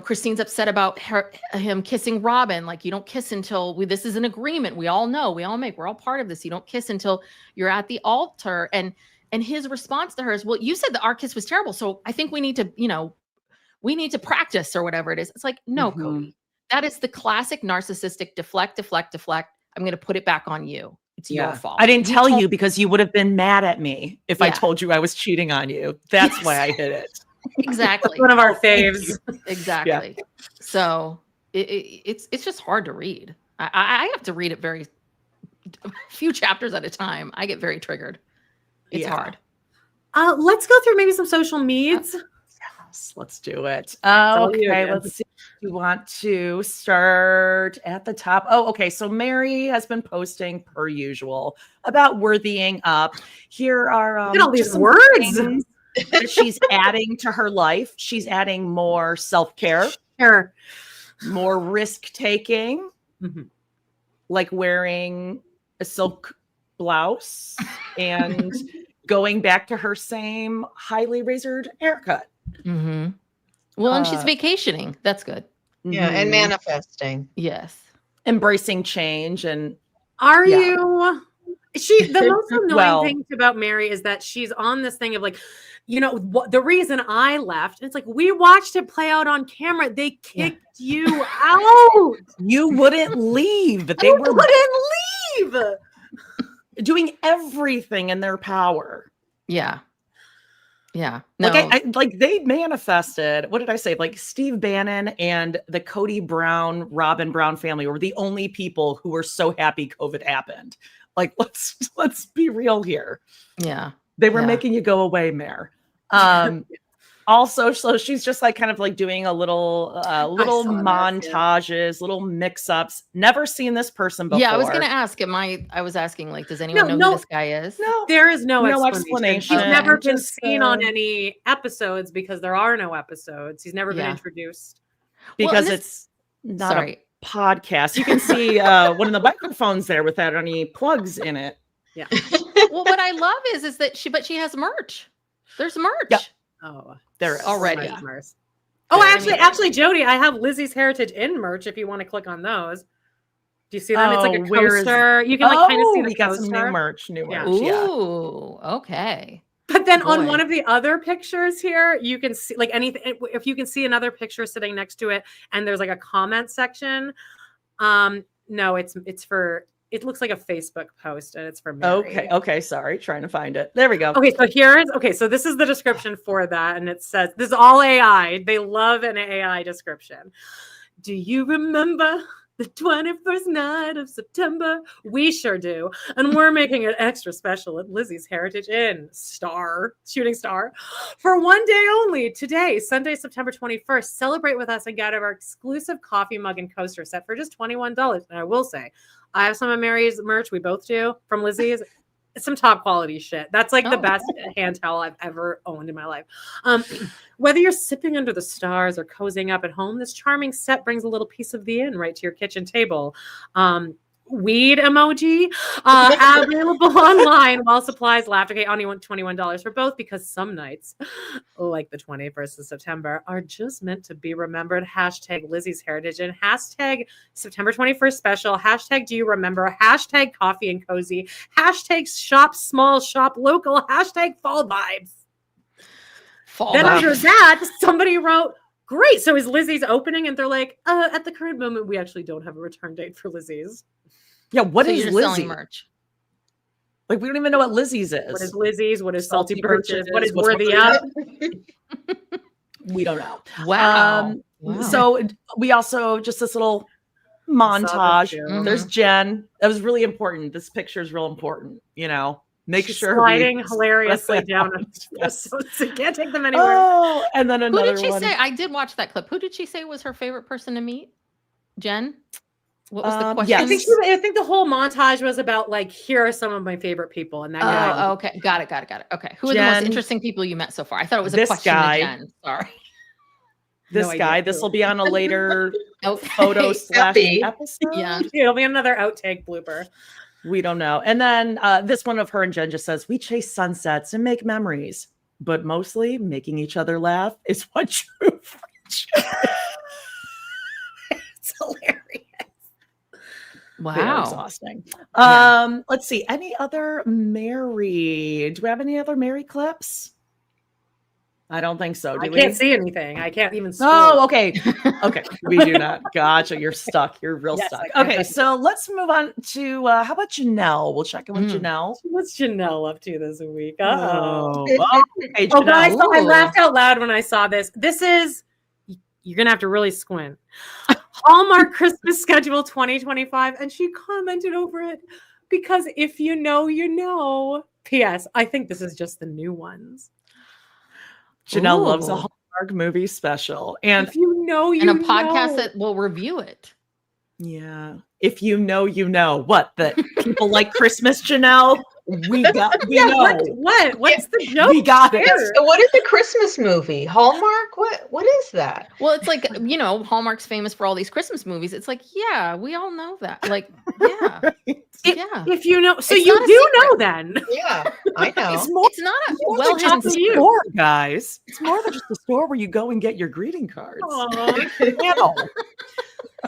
Christine's upset about him kissing Robin. You don't kiss until this is an agreement. We all know, we're all part of this. You don't kiss until you're at the altar. And his response to her is, well, you said that our kiss was terrible. So I think we need to practice or whatever it is. It's like, no, Cody, that is the classic narcissistic deflect. I'm going to put it back on you. It's your fault. I didn't tell you because you would have been mad at me if I told you I was cheating on you. That's why I hid it. Exactly. One of our faves. Exactly. Yeah. So it's just hard to read. I have to read it a few chapters at a time. I get very triggered. It's Yeah. hard. Let's go through maybe some social meds. Yes, let's do it. all you Okay, again. let's see. You want to start at the top? Oh, okay. So Meri has been posting per usual about worthying up. Here are Look at all these just some words. things that she's adding to her life. She's adding more self-care, Sure. more risk taking, Mhm. like wearing a silk blouse and going back to her same highly razored haircut. Mm-hmm. Well, and she's Uh, vacationing. That's good. Yeah, and Mhm. manifesting. Yes. Embracing change and Are Yeah. you? The most annoying Well- thing about Meri is that she's on this thing of like, the reason I left. It's like we watched it play out on camera. They kicked you out. you wouldn't leave. They They were wouldn't leave. doing everything in their power. Yeah. Yeah. No. Like they manifested. What did I say? Like Steve Bannon and the Cody Brown, Robin Brown family were the only people who were so happy COVID happened. Like let's be real here. yeah. They were Yeah. making you go away, Mare. Also, so she's just like kind of like doing a little saw that, montages, little mix-ups. Never seen this person before. Yeah. I was going to ask, I was asking, like, does anyone know who this guy is? No, There is no No explanation. He's explanation. never been Just, seen on any episodes because there are no episodes. He's never been Yeah. introduced. because this- it's not Sorry. a podcast. You can see one of the microphones there without any plugs in it. Well, what I love is that she has merch. There's merch. Yeah. Oh, There is. Already. Customers. Oh, actually, Jody, I have Lizzy's Heritage in merch if you want to click on those. Do you see them? It's like a where is- coaster. You can like kind of see the we got some new coaster. merch. New Yeah. merch. Yeah. Ooh. Okay. But then on Boy. one of the other pictures here, you can see like anything. If you can see another picture sitting next to it, and there's like a comment section. No, it's for. It looks like a Facebook post, and it's for Meri. Okay. Sorry, trying to find it. There we go. Okay, so this is the description for that, and it says this is all AI. They love an AI description. Do you remember the 21st night of September? We sure do, and we're making it extra special at Lizzy's Heritage Inn, Shooting Star, for one day only. Today, Sunday, September 21st. Celebrate with us and get our exclusive coffee mug and coaster set for just $21. And I will say, I have some of Meri's merch. We both do from Lizzy's. It's some top quality shit. That's like the best hand towel I've ever owned in my life. Whether you're sipping under the stars or cozying up at home, this charming set brings a little piece of the inn right to your kitchen table. Weed emoji available online while supplies last. Okay, only $21 for both because some nights, like the 21st of September, are just meant to be remembered. Hashtag Lizzy's Heritage and hashtag September 21st special. Hashtag do you remember? Hashtag coffee and cozy. Hashtag shop small, shop local. Hashtag fall vibes. Then under that, somebody wrote, great. So is Lizzy's opening? And they're like, at the current moment, we actually don't have a return date for Lizzy's. Yeah, what So is you're just Lizzy? selling merch. Like we don't even know what Lizzy's is. What is Lizzy's? What is Salty Salty Birches? What is Birches? Worthy What's Up? We don't know. Wow. Wow. So we also just this little montage. too. There's Jen. That was really important. This picture is real important. Make She's sure sliding we hilariously down. Yes. So you can't take them anywhere. Oh, and then Who another did she one. say? I did watch that clip. Who did she say was her favorite person to meet? Jen? What was the question? yes. I think the whole montage was about like, here are some of my favorite people, and that guy. Oh, okay. Got it. Okay. Who are the most Jen. interesting people you met so far? I thought it was a This question guy. to Jen. Sorry. This No idea guy. who. This will be on a later Okay. photo / Happy. episode. Yeah. It'll be another outtake blooper. We don't know. And then this one of her and Jen just says, we chase sunsets and make memories, but mostly making each other laugh is what true friendship is. It's hilarious. They are Wow. exhausting. Yeah. Let's see. Any other Meri? Do we have any other Meri clips? I don't think so. I Do we? can't see anything. I can't even scroll. Oh, okay. Okay. We do not. Gotcha. You're stuck. You're real Yes, stuck. I can't Okay. touch So let's move on to how about Janelle? We'll check in with Janelle. What's Janelle up to this week? Okay, Oh, but I Janelle. laughed out loud when I saw this. This is, you're going to have to really squint. Hallmark Christmas schedule 2025. And she commented over it. Because if you know, you know. P.S. I think this is just the new ones. Janelle loves a Ooh. Hallmark movie special. And if you know, you And a podcast know. that will review it. yeah, if you know, you know. What? That people like Christmas, Janelle? We know. What's the joke? We got it. here? So what is a Christmas movie? Hallmark? What is that? Well, it's like, Hallmark's famous for all these Christmas movies. It's like, yeah, we all know that. Like, yeah. Yeah. If you know, so It's you not a do secret. know then. Yeah, I know. It's more, It's not a more well than just hidden a you. store, guys. It's more than just a store where you go and get your greeting cards. Aw. Channel.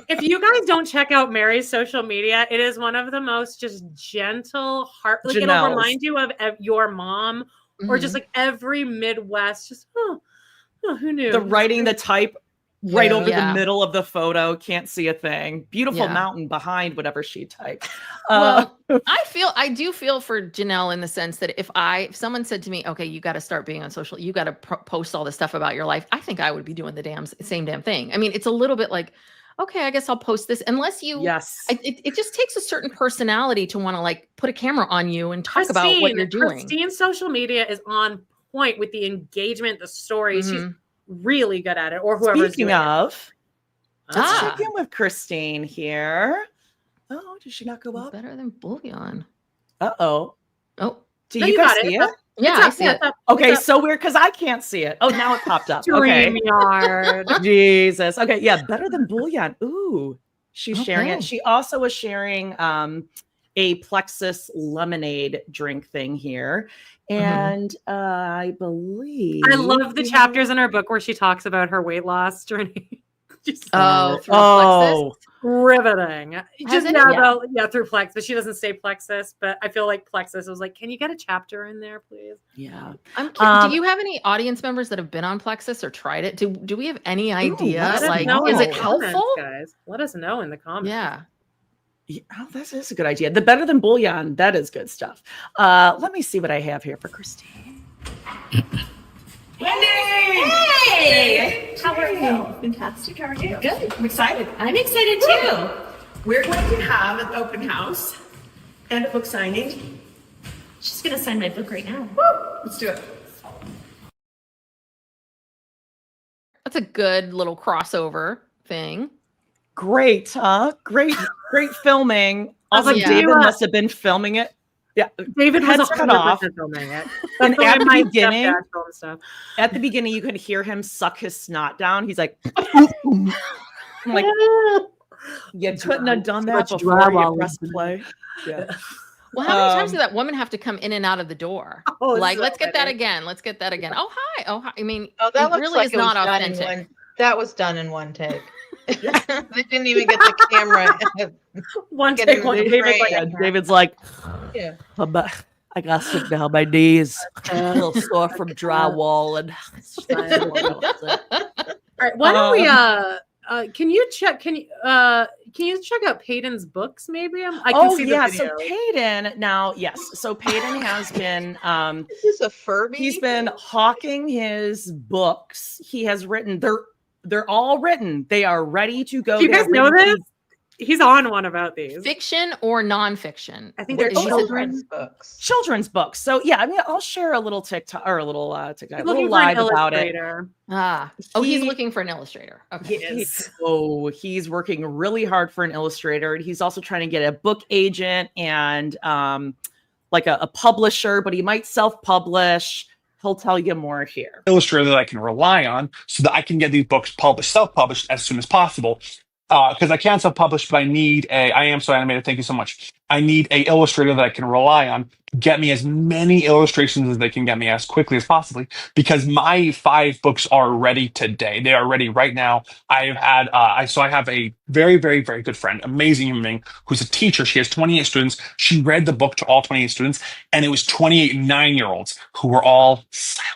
If you guys don't check out Meri's social media, it is one of the most just gentle, heart. Like it'll Janelle's. remind you of your mom, or just like every Midwest. Just who knew? The writing, the type right over Yeah. the middle of the photo, can't see a thing. Beautiful Yeah. mountain behind whatever she typed. Well, I do feel for Janelle in the sense that if someone said to me, okay, you got to start being on social, you got to post all this stuff about your life, I think I would be doing the same damn thing. I mean, it's a little bit like, okay, I guess I'll post this unless you, yes. it just takes a certain personality to want to like put a camera on you and talk about what you're doing. Christine's social media is on point with the engagement, the stories. She's really good at it, or whoever's Speaking doing of, let's Ah. check in with Christine here. Oh, did she not go up? Better than bullion. Uh-oh. Oh, Do No, you you guys got it. see It's it? up. yeah, It's I up, see yeah, it. it's up. Okay, It's up. so weird because I can't see it. Oh, now it popped up. Okay. StreamYard. Jesus. Okay, yeah, better than bullion. Ooh, she's sharing Okay. it. She also was sharing a Plexus lemonade drink thing here. And I believe I love the chapters in her book where she talks about her weight loss journey. Just Oh, through oh, riveting. Just it? now, Yeah. though, through Plex, but she doesn't say Plexus. But I feel like Plexus was like, can you get a chapter in there, please? yeah. I'm curious, do you have any audience members that have been on Plexus or tried it? Do we have any idea? let us Like, know is in it the helpful? guys? Let us know in the comments. Yeah. Yeah, oh, that is a good idea. The better than bullion, that is good stuff. Let me see what I have here for Christine. Hey! How are you? Fantastic. How are you? Good. I'm excited. I'm excited too. We're going to have an open house and a book signing. She's gonna sign my book right now. Let's do it. That's a good little crossover thing. Great, huh? Great filming. Also, like, David do you, must have been filming it. Yeah, David was Heads cut off. 100% filming it. And That's at the the way my beginning, stepdad filmed stuff. at the beginning, you could hear him suck his snot down. He's like, I'm like, you couldn't have done that much before drywall you press was play. Yeah. Well, how many times did that woman have to come in and out of the door? Oh, Like, so let's get that funny. again. Let's get that again. Oh, hi. Oh, hi. I mean, Oh, that it looks really like is it was not done in authentic. one. That was done in one take. They didn't even get the camera. One Get take, him one in the David's frame. like, Yeah, David's like, Yeah. I got sick now. My knees a little sore from drywall and. all right, why don't we can you check can you check out Paedon's books maybe? I can see the so video. Paedon now, yes. So Paedon has been This is a Furby. he's been hawking his books. He has written they're all written. They are ready to go. Do you They're guys know written. this? He's on one about these. Fiction or nonfiction? I think They're they're Is it- children's. books. Children's books. So yeah, I mean, I'll share a little TikTok or a little TikTok, a Looking little for an live about it. illustrator. Ah. Oh, he's He- looking for an illustrator. Okay. Yes. He's working really hard for an illustrator. And he's also trying to get a book agent and like a publisher, but he might self-publish. He'll tell you more here. Illustrator that I can rely on so that I can get these books published, self-published as soon as possible. Because I can't self-publish, but I am so animated. Thank you so much. I need a illustrator that I can rely on to get me as many illustrations as they can get me as quickly as possible. Because my 5 books are ready today. They are ready right now. I've had, I have a very, very, very good friend, amazing human being, who's a teacher. She has 28 students. She read the book to all 28 students, and it was 28 9-year-olds who were all silent.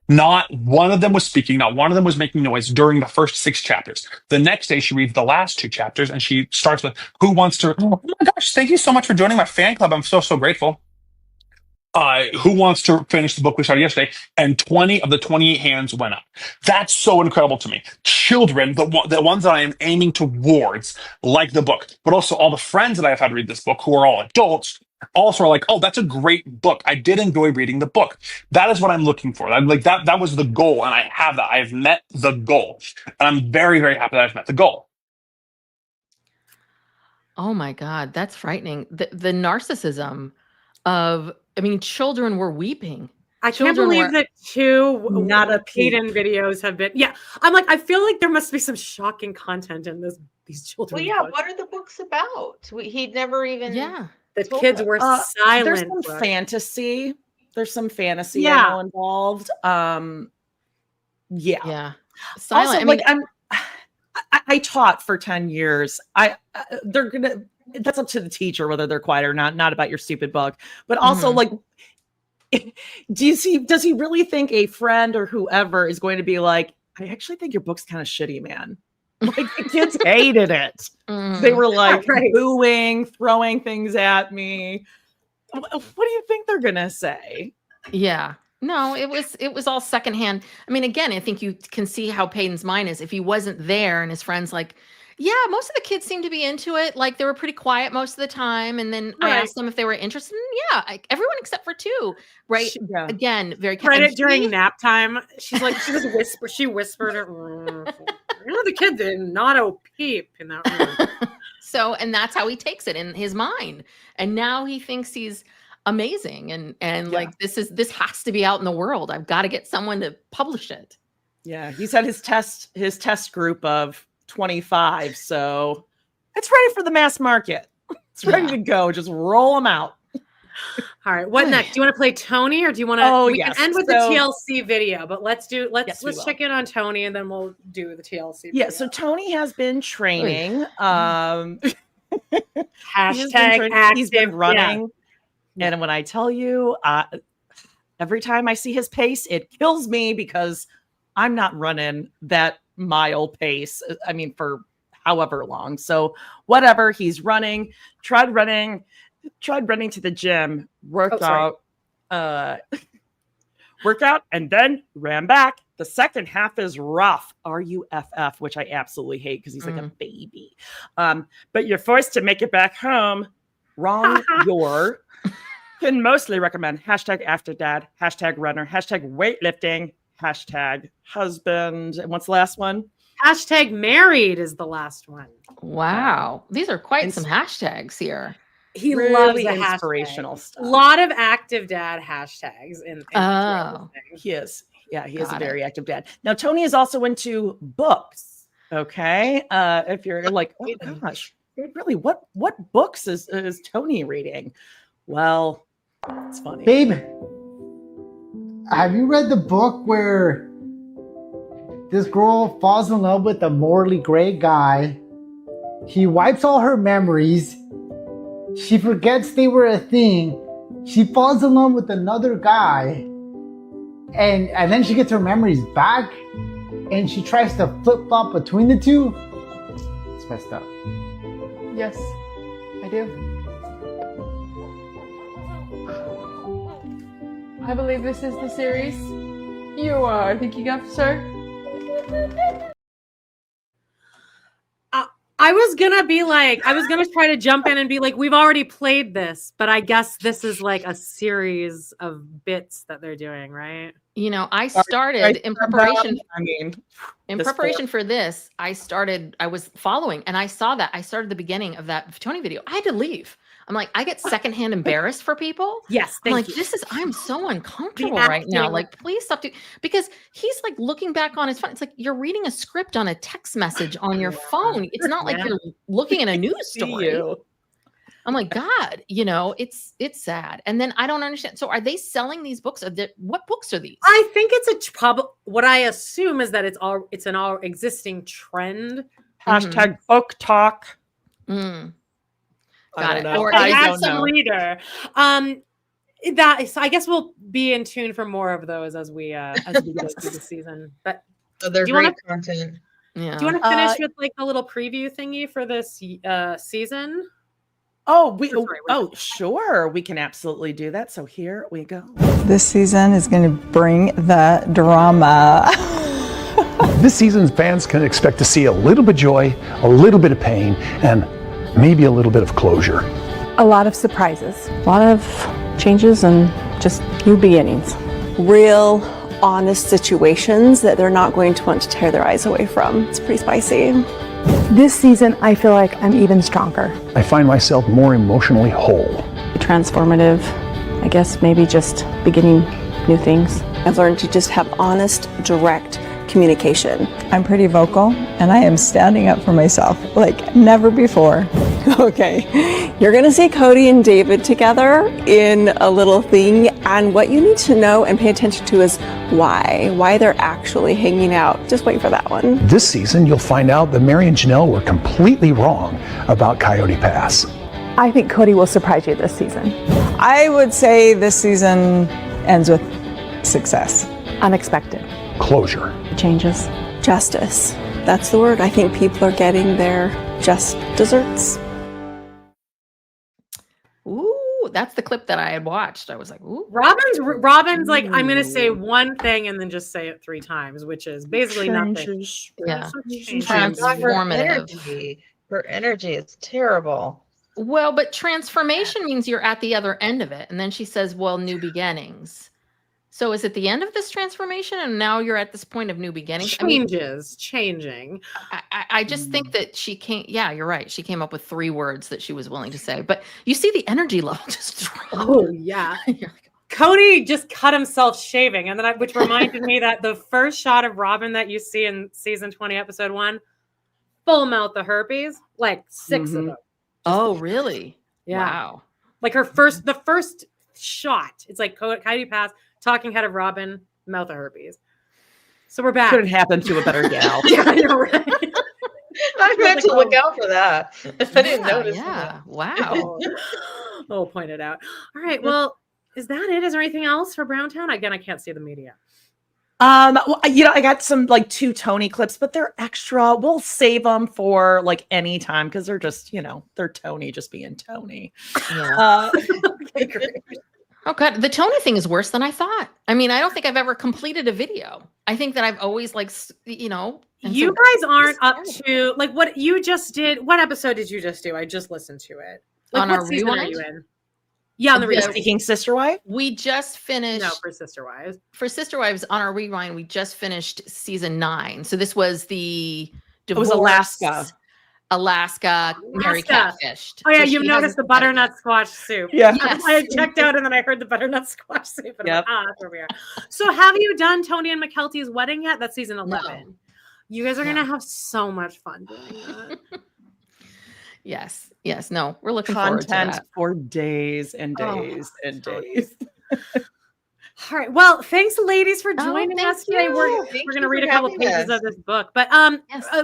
Not one of them was speaking. Not one of them was making noise during the first 6 chapters. The next day, she reads the last 2 chapters, and she starts with, "Who wants to? Oh my gosh! Thank you so much for joining my fan club. I'm so grateful." who wants to finish the book we started yesterday? And 20 of the 28 hands went up. That's so incredible to me. Children, the ones that I am aiming towards, like the book, but also all the friends that I've had read this book who are all adults also are like, oh, that's a great book. I did enjoy reading the book. That is what I'm looking for. I'm like, that was the goal, and I have that. I have met the goal. And I'm very, very happy that I've met the goal. Oh my God, that's frightening. The narcissism of, I mean, children were weeping. I can't believe that not a Paedon videos have been. Yeah, I'm like, I feel like there must be some shocking content in these children. Well, yeah. Books. What are the books about? He'd never even. Yeah, the kids were silent. There's some fantasy. There's some fantasy I know involved. Yeah. Silent. Also, I taught for 10 years. They're gonna. That's up to the teacher whether they're quiet or not. Not about your stupid book, but also like. Does he really think a friend or whoever is going to be like, I actually think your book's kind of shitty, man? Like the kids hated it. They were like booing, throwing things at me. What do you think they're gonna say? Yeah. No, it was all secondhand. I mean, again, I think you can see how Paedon's mind is. If he wasn't there and his friends like, yeah, most of the kids seem to be into it. Like they were pretty quiet most of the time. And then I asked them if they were interested. And everyone except for two, right? Again, very credit during nap time. She's like, she whispered it. The kid did not a peep in that room. So, and that's how he takes it in his mind. And now he thinks he's amazing. And like, this has to be out in the world. I've got to get someone to publish it. Yeah. He's had his test group of 25, so it's ready for the mass market. It's ready to go. Just roll them out. All right, what next? Do you want to play Tony, or do you want to? Oh, we can end with the TLC video, but let's check in on Tony, and then we'll do the TLC video. Yeah, so Tony has been training. Hashtag he's been running, and when I tell you, every time I see his pace, it kills me because I'm not running that mile pace. I mean, for however long. So whatever, he's running, tried running to the gym, worked out, and then ran back. The second half is rough. RUFF, which I absolutely hate because he's like a baby. But you're forced to make it back home. Wrong. Can mostly recommend hashtag after dad, hashtag runner, hashtag weightlifting, hashtag husband. And what's the last one? Hashtag married is the last one. Wow. These are quite some hashtags here. He really loves the inspirational stuff. A lot of active dad hashtags. He is. Yeah, he is a very active dad. Now, Tony is also into books. Okay. If you're like, oh gosh, really, what books is Tony reading? Well, it's funny. Babe, have you read the book where this girl falls in love with a morally great guy? He wipes all her memories. She forgets they were a thing. She falls in love with another guy. And then she gets her memories back. And she tries to flip-flop between the two. It's messed up. Yes, I do. I believe this is the series you are thinking of, sir. I was gonna try to jump in and be like, we've already played this, but I guess this is like a series of bits that they're doing, right? You know, I started in preparation. In preparation for this, I was following, and I saw that. I started the beginning of that Tony video. I had to leave. I'm like, I get secondhand embarrassed for people. Yes. I'm so uncomfortable right now. Like, please stop doing, because he's like looking back on his phone. It's like you're reading a script on a text message on your phone. It's not like you're looking at a news story. I'm like, God, it's sad. And then I don't understand. So are they selling these books? What books are these? I think it's what I assume is that it's an all existing trend. Hashtag book talk. Got it. Or I have some reader. So I guess we'll be in tune for more of those as we go through the season. But they're great content. Yeah. Do you want to finish with like a little preview thingy for this season? Sure. We can absolutely do that. So here we go. This season is going to bring the drama. This season, fans can expect to see a little bit of joy, a little bit of pain, and maybe a little bit of closure. A lot of surprises, a lot of changes and just new beginnings. Real, honest situations that they're not going to want to tear their eyes away from. It's pretty spicy. This season, I feel like I'm even stronger. I find myself more emotionally whole. Transformative, I guess maybe just beginning new things. I've learned to just have honest, direct communication. I'm pretty vocal and I am standing up for myself like never before. Okay, you're gonna see Cody and David together in a little thing, and what you need to know and pay attention to is why they're actually hanging out. Just wait for that one. This season, you'll find out that Meri and Janelle were completely wrong about Coyote Pass. I think Cody will surprise you this season. I would say this season ends with success. Unexpected. Closure. Changes. Justice. That's the word. I think people are getting their just desserts. Ooh, that's the clip that I had watched. I was like, ooh. Robin's like, I'm going to say one thing and then just say it 3 times, which is basically nothing. Yeah. Transformative. Her energy is terrible. Well, but transformation means you're at the other end of it. And then she says, well, new beginnings. So is it the end of this transformation and now you're at this point of new beginnings? Changing. I just think that she came, yeah, you're right. She came up with 3 words that she was willing to say, but you see the energy level just drop. Oh, yeah. Cody just cut himself shaving. And then which reminded me that the first shot of Robin that you see in season 20, episode 1, full mouth of herpes, like 6 of them. Oh, really? Yeah. Wow. Like the first shot, it's like Coyote Pass, talking head of Robin, mouth of herpes. So we're back. Couldn't happen to a better gal. Yeah, I know, right? I meant to look out for that. I didn't notice. Yeah. Wow. Oh, point it out. All right. Well, is that it? Is there anything else for Browntown? Again, I can't see the media. Well, I got some like 2 Tony clips, but they're extra. We'll save them for like any time because they're just, they're Tony just being Tony. Yeah. Okay, great. Oh God, the Tony thing is worse than I thought. I mean, I don't think I've ever completed a video. I think that I've always you guys aren't up to like what you just did. What episode did you just do? I just listened to it. Like, on our rewind. Are you in? Yeah, on the rewind. Speaking Sister Wife. We just finished. No, for Sister Wives. For Sister Wives on our rewind, we just finished season 9. So this was the divorce. It was Alaska, Meri catfished. Oh yeah, you noticed the butternut squash soup. Yeah, yes. I checked out and then I heard the butternut squash soup. And I'm like, that's where we are. So have you done Tony and Mykelti's wedding yet? That's season 11. No. You guys are gonna have so much fun doing that. Yes. No, we're looking forward to that. For days and days and days. All right. Well, thanks, ladies, for joining us today. We're going to read a couple pages of this book. But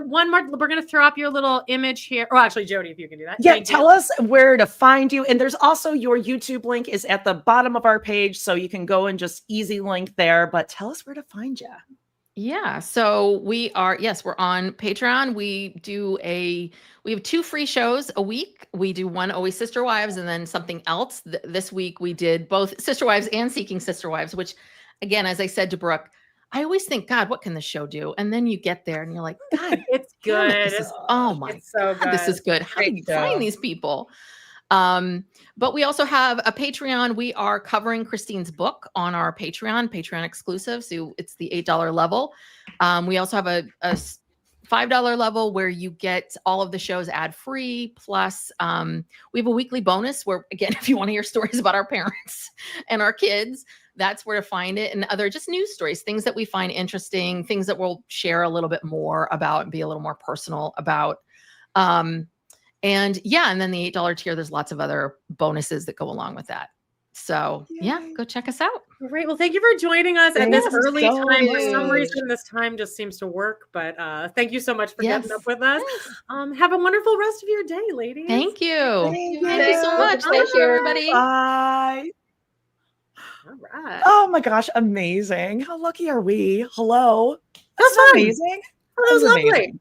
one more, we're going to throw up your little image here. Oh, actually, Jody, if you can do that. Yeah, tell us where to find you. And there's also your YouTube link is at the bottom of our page. So you can go and just easy link there. But tell us where to find you. Yeah. So we're on Patreon. We have 2 free shows a week. We do one always Sister Wives and then something else. This week we did both Sister Wives and Seeking Sister Wives, which again, as I said to Brooke, I always think, God, what can the show do? And then you get there and you're like, God, it's good. It's so good. This is good. How do you find these people? But we also have a Patreon. We are covering Christine's book on our Patreon exclusive. So it's the $8 level. We also have a $5 level where you get all of the shows ad free. Plus, we have a weekly bonus where, again, if you want to hear stories about our parents and our kids, that's where to find it. And other just news stories, things that we find interesting, things that we'll share a little bit more about and be a little more personal about. And then the $8 tier, there's lots of other bonuses that go along with that. So go check us out. Great. Well, thank you for joining us at this early time. For some reason, this time just seems to work. But thank you so much for getting up with us. Have a wonderful rest of your day, ladies. Thank you. Thank you so much. Thank you, everybody. Bye. All right. Oh my gosh, amazing. How lucky are we? Hello. That's amazing. That was lovely.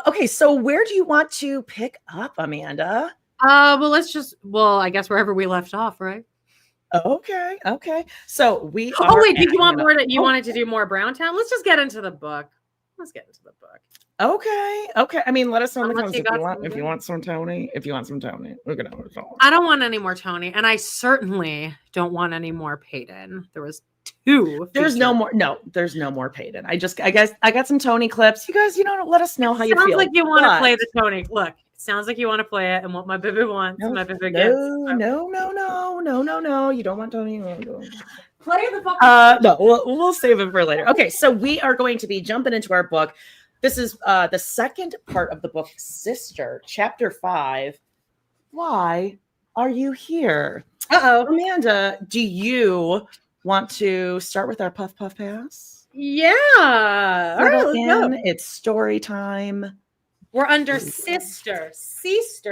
Okay, so where do you want to pick up, Amanda? Well, I guess wherever we left off, right? Okay. So we Oh wait, did you want more? You wanted to do more Browntown? Let's just get into the book. Okay. I mean, let us know in the Unless comments you if you want some Tony. If you want some Tony, we're gonna. I don't want any more Tony, and I certainly don't want any more Paedon. There was 2. There's no more. No, there's no more Paedon. I guess I got some Tony clips. You guys, let us know how you feel. Sounds like you want to play the Tony. Look, it sounds like you want to play it, and what my baby wants, my baby gets. No. You don't want Tony. Play the fucking. No, we'll save it for later. Okay, so we are going to be jumping into our book. This is the second part of the book, Sister, Chapter 5. Why are you here? Amanda, do you want to start with our Puff Puff Pass? Yeah. All right, let's go. It's story time. We're under Sister.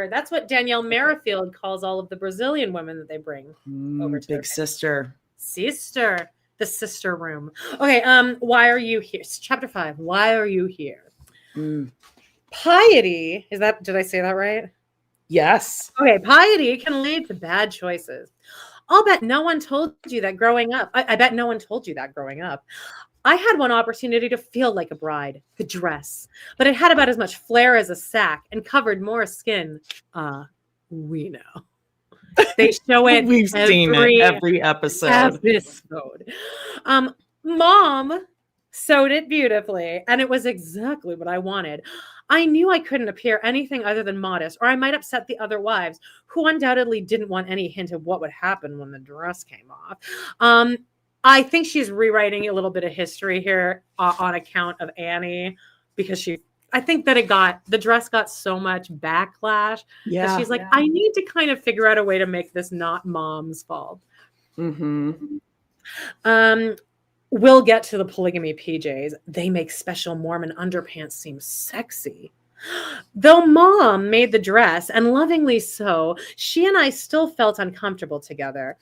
That's what Danielle Merrifield calls all of the Brazilian women that they bring over to Big Sister. Sister. The sister room. Okay, why are you here? Chapter 5. Why are you here? Piety, did I say that right? Yes. Okay, piety can lead to bad choices. I'll bet no one told you that growing up. I bet no one told you that growing up. I had one opportunity to feel like a bride, the dress, but it had about as much flair as a sack and covered more skin. We know. They show it. We've seen it every episode. Mom sewed it beautifully, and it was exactly what I wanted. I knew I couldn't appear anything other than modest, or I might upset the other wives, who undoubtedly didn't want any hint of what would happen when the dress came off. I think she's rewriting a little bit of history here on account of Annie, because I think that the dress got so much backlash. Yeah. She's like, I need to kind of figure out a way to make this not Mom's fault. We'll get to the polygamy PJs. They make special Mormon underpants seem sexy. Though Mom made the dress, and lovingly so, she and I still felt uncomfortable together.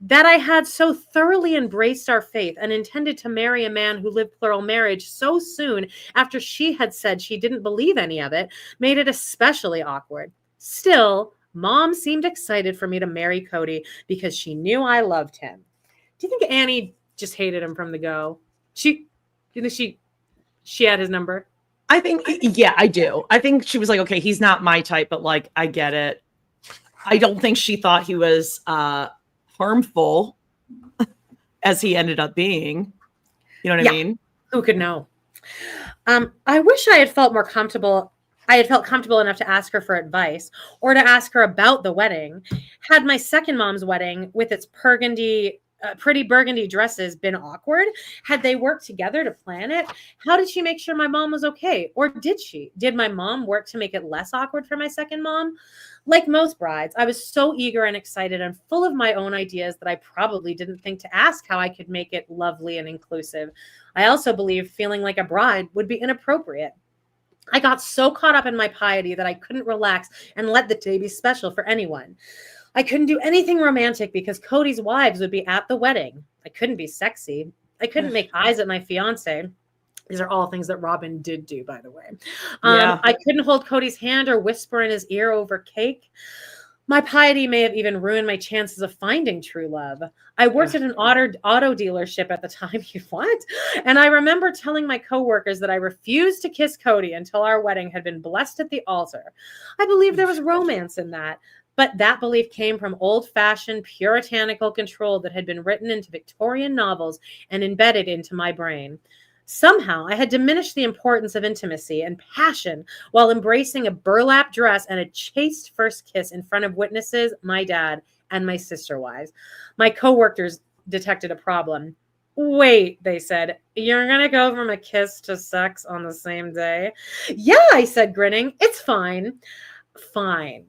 That I had so thoroughly embraced our faith and intended to marry a man who lived plural marriage so soon after she had said she didn't believe any of it made it especially awkward. Still, Mom seemed excited for me to marry Cody because she knew I loved him. Do you think Annie just hated him from the go? Do you think she had his number? I think, yeah, I do. I think she was like, okay, he's not my type, but like, I get it. I don't think she thought he was harmful as he ended up being. You know what I mean? Who could know? I wish I had felt more comfortable. I had felt comfortable enough to ask her for advice or to ask her about the wedding. Had my second mom's wedding with its pretty burgundy dresses been awkward? Had they worked together to plan it? How did she make sure my mom was okay? Or did she? Did my mom work to make it less awkward for my second mom? Like most brides, I was so eager and excited and full of my own ideas that I probably didn't think to ask how I could make it lovely and inclusive. I also believed feeling like a bride would be inappropriate. I got so caught up in my piety that I couldn't relax and let the day be special for anyone. I couldn't do anything romantic because Cody's wives would be at the wedding. I couldn't be sexy. I couldn't make eyes at my fiance. These are all things that Robin did do, by the way. I couldn't hold Cody's hand or whisper in his ear over cake. My piety may have even ruined my chances of finding true love. I worked at an auto dealership at the time. What? And I remember telling my coworkers that I refused to kiss Cody until our wedding had been blessed at the altar. I believed there was romance in that. But that belief came from old-fashioned puritanical control that had been written into Victorian novels and embedded into my brain. Somehow, I had diminished the importance of intimacy and passion while embracing a burlap dress and a chaste first kiss in front of witnesses, my dad, and my sister wives. My coworkers detected a problem. Wait, they said, you're going to go from a kiss to sex on the same day? Yeah, I said, grinning. It's fine. Fine.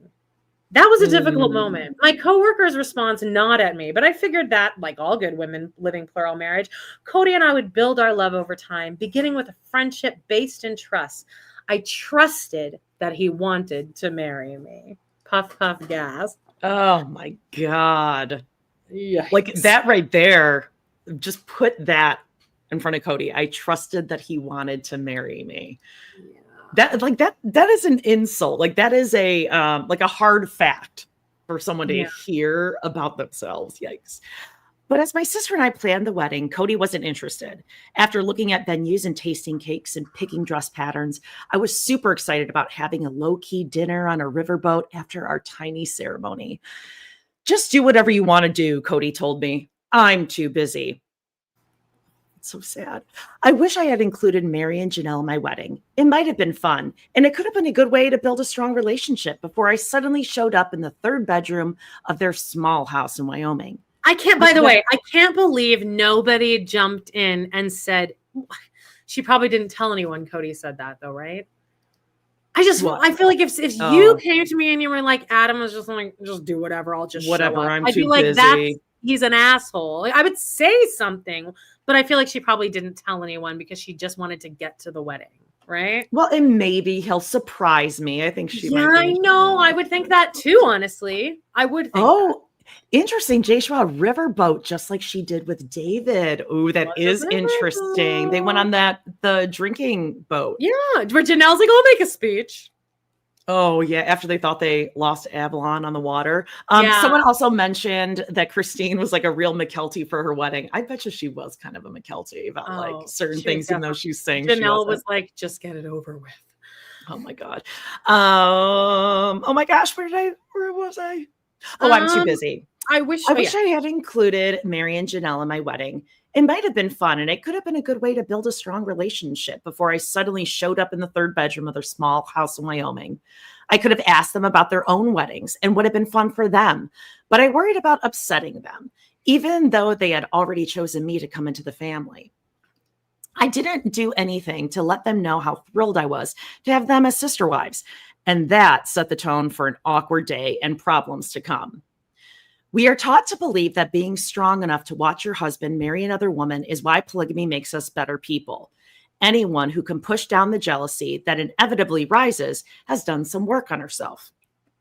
That was a difficult moment. My coworker's response gnawed at me, but I figured that, like all good women living plural marriage, Cody and I would build our love over time, beginning with a friendship based in trust. I trusted that he wanted to marry me. Puff, puff, gas. Oh my God. Yikes. Like that right there, just put that in front of Cody. I trusted that he wanted to marry me. That is an insult. Like that is a hard fact for someone to hear about themselves. Yikes. But as my sister and I planned the wedding, Kody wasn't interested. After looking at venues and tasting cakes and picking dress patterns, I was super excited about having a low-key dinner on a riverboat after our tiny ceremony. Just do whatever you want to do, Kody told me. I'm too busy. It's so sad. I wish I had included Meri and Janelle in my wedding. It might have been fun, and it could have been a good way to build a strong relationship before I suddenly showed up in the third bedroom of their small house in Wyoming. I can't, by the way, I can't believe nobody jumped in and said, she probably didn't tell anyone Kody said that though, right? I feel like if you came to me and you were like, Adam was just like, just do whatever, I'll just whatever, show up. I'm I'd too be like, busy. He's an asshole. Like, I would say something, but I feel like she probably didn't tell anyone because she just wanted to get to the wedding, right? Well, and maybe he'll surprise me. I think she might. I know. I would think that too, honestly. I would think that. Interesting. Joshua riverboat, just like she did with David. Oh, that is interesting. They went on the drinking boat. Yeah, where Janelle's like, I'll make a speech. Oh, yeah. After they thought they lost Avalon on the water. Someone also mentioned that Christine was like a real Mykelti for her wedding. I bet you she was kind of a Mykelti about like certain things, even though she's saying Janelle was like, just get it over with. Oh my God. Oh my gosh. Where was I? Oh, I'm too busy. I wish I had included Meri and Janelle in my wedding. It might have been fun, and it could have been a good way to build a strong relationship before I suddenly showed up in the third bedroom of their small house in Wyoming. I could have asked them about their own weddings and would have been fun for them, but I worried about upsetting them, even though they had already chosen me to come into the family. I didn't do anything to let them know how thrilled I was to have them as sister wives, and that set the tone for an awkward day and problems to come. We are taught to believe that being strong enough to watch your husband marry another woman is why polygamy makes us better people. Anyone who can push down the jealousy that inevitably rises has done some work on herself.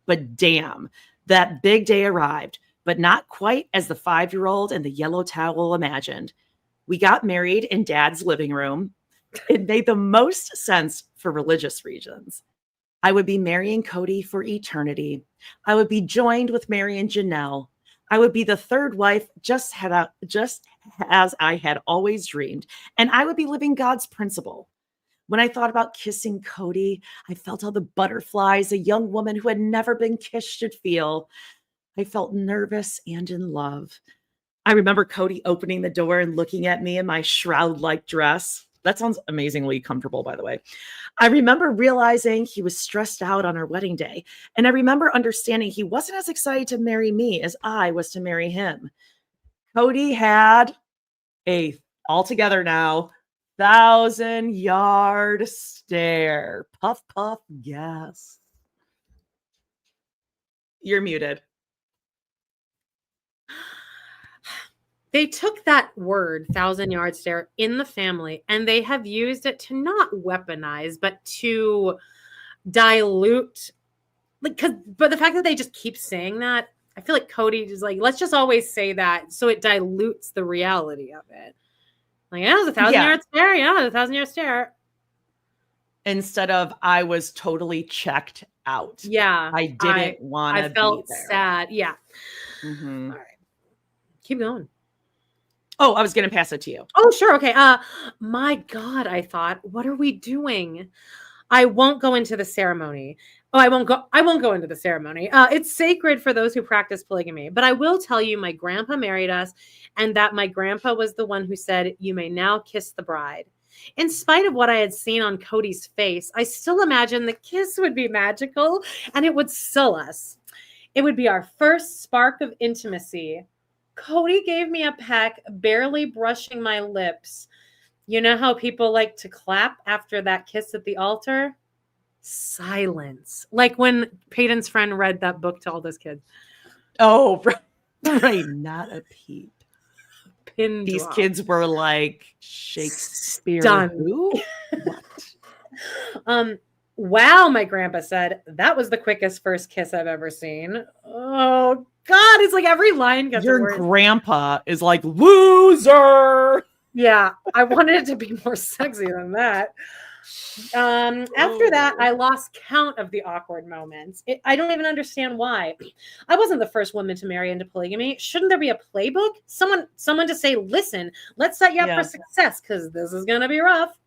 But damn, that big day arrived, but not quite as the 5-year-old in the yellow towel imagined. We got married in Dad's living room. It made the most sense for religious reasons. I would be marrying Kody for eternity. I would be joined with Meri and Janelle. I would be the third wife, just as I had always dreamed, and I would be living God's principle. When I thought about kissing Kody, I felt all the butterflies a young woman who had never been kissed should feel. I felt nervous and in love. I remember Kody opening the door and looking at me in my shroud-like dress. That sounds amazingly comfortable, by the way. I remember realizing he was stressed out on our wedding day, and I remember understanding he wasn't as excited to marry me as I was to marry him. Kody had a, altogether now, 1,000-yard stare. Puff, puff, yes. You're muted. They took that word, 1,000-yard stare, in the family, and they have used it to not weaponize, but to dilute. But the fact that they just keep saying that, I feel like Kody is like, let's just always say that, so it dilutes the reality of it. Like, yeah, it was a 1,000-yard stare. Yeah, it was a 1,000-yard stare. Instead of, I was totally checked out. Yeah, I didn't want to. I felt be there. sad. Yeah. Mm-hmm. All right, keep going. Oh, I was going to pass it to you. Oh, sure. Okay. My God, I thought, what are we doing? I won't go into the ceremony. Oh, I won't go into the ceremony. It's sacred for those who practice polygamy. But I will tell you, my grandpa married us, and that my grandpa was the one who said, "You may now kiss the bride." In spite of what I had seen on Kody's face, I still imagined the kiss would be magical and it would still us. It would be our first spark of intimacy. Kody gave me a peck, barely brushing my lips. You know how people like to clap after that kiss at the altar? Silence. Like when Paedon's friend read that book to all those kids. Oh, right. Not a peep. Pin These drop. kids were like, Shakespeare. Done. Who? What? Wow, my grandpa said. That was the quickest first kiss I've ever seen. Oh, God. It's like every line gets Your worse. grandpa is like, loser. Yeah, I wanted it to be more sexy than that. After that, I lost count of the awkward moments. I don't even understand why. I wasn't the first woman to marry into polygamy. Shouldn't there be a playbook? Someone to say, listen, let's set you up for success because this is going to be rough.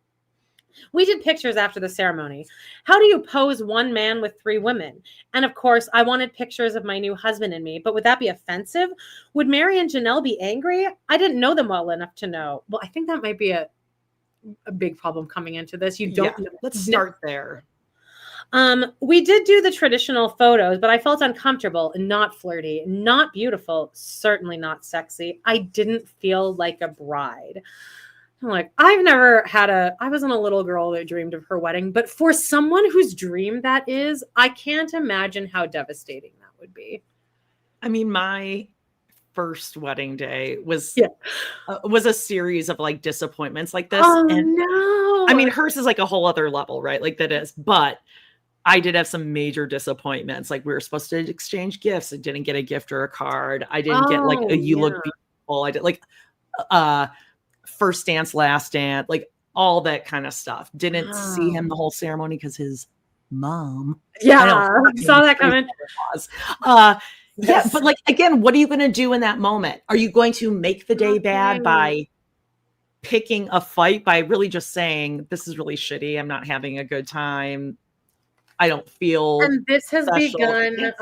We did pictures after the ceremony. How do you pose one man with 3 women? And of course, I wanted pictures of my new husband and me, but would that be offensive? Would Meri and Janelle be angry? I didn't know them well enough to know. Well, I think that might be a big problem coming into this. You don't know. Let's start there. We did do the traditional photos, but I felt uncomfortable and not flirty, not beautiful, certainly not sexy. I didn't feel like a bride. I'm like, I wasn't a little girl that dreamed of her wedding, but for someone whose dream that is, I can't imagine how devastating that would be. I mean, my first wedding day was a series of like disappointments like this. Oh, and no. I mean, hers is like a whole other level, right? Like that is, but I did have some major disappointments. Like we were supposed to exchange gifts. I didn't get a gift or a card. I didn't get like a you look beautiful. I did like first dance, last dance, like all that kind of stuff. Didn't see him the whole ceremony because his mom. Saw that coming. Yeah, but like again, what are you going to do in that moment? Are you going to make the day bad by picking a fight, by really just saying this is really shitty, I'm not having a good time, I don't feel. And this has special. begun.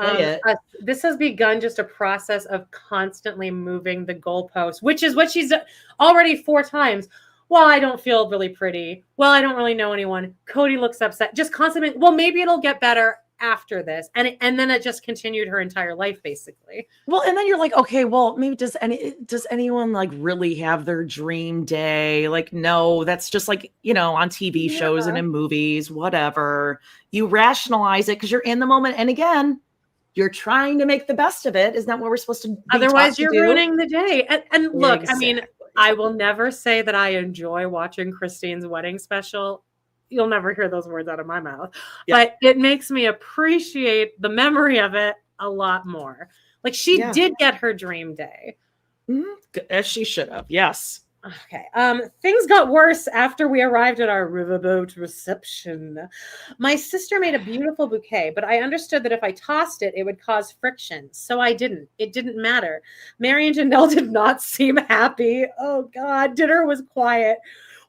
This has begun just a process of constantly moving the goalpost, which is what she's already 4 times. Well, I don't feel really pretty. Well, I don't really know anyone. Kody looks upset. Just constantly. Well, maybe it'll get better after this, and then it just continued her entire life, basically. Well, and then you're like, okay, well, maybe does anyone like really have their dream day? Like, no, that's just like, on TV shows and in movies, whatever. You rationalize it because you're in the moment, and again, you're trying to make the best of it. Isn't that what we're supposed to be Otherwise, you're do? Ruining the day. And look, Exactly. I mean, I will never say that I enjoy watching Christine's wedding special. You'll never hear those words out of my mouth, but it makes me appreciate the memory of it a lot more. Like she did get her dream day. As she should have. Yes. Okay. Things got worse after we arrived at our riverboat reception. My sister made a beautiful bouquet, but I understood that if I tossed it, it would cause friction. So I didn't. It didn't matter. Meri and Janelle did not seem happy. Oh God, dinner was quiet.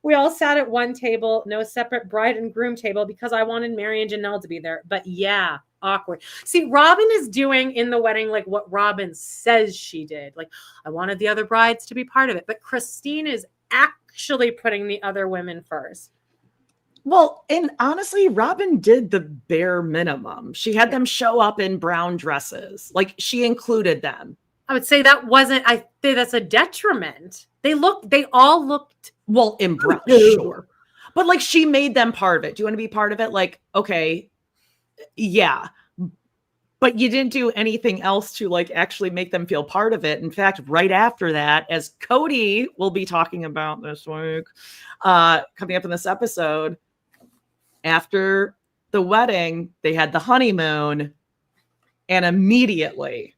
We all sat at one table, no separate bride and groom table because I wanted Meri and Janelle to be there. But yeah, awkward. See, Robin is doing in the wedding like what Robin says she did. Like, I wanted the other brides to be part of it. But Christine is actually putting the other women first. Well, and honestly, Robin did the bare minimum. She had them show up in brown dresses. Like, she included them. I would say that's a detriment. They all looked well in brown, sure. But like she made them part of it. Do you want to be part of it? Like, okay, yeah. But you didn't do anything else to like actually make them feel part of it. In fact, right after that, as Kody will be talking about this week, coming up in this episode, after the wedding, they had the honeymoon, and immediately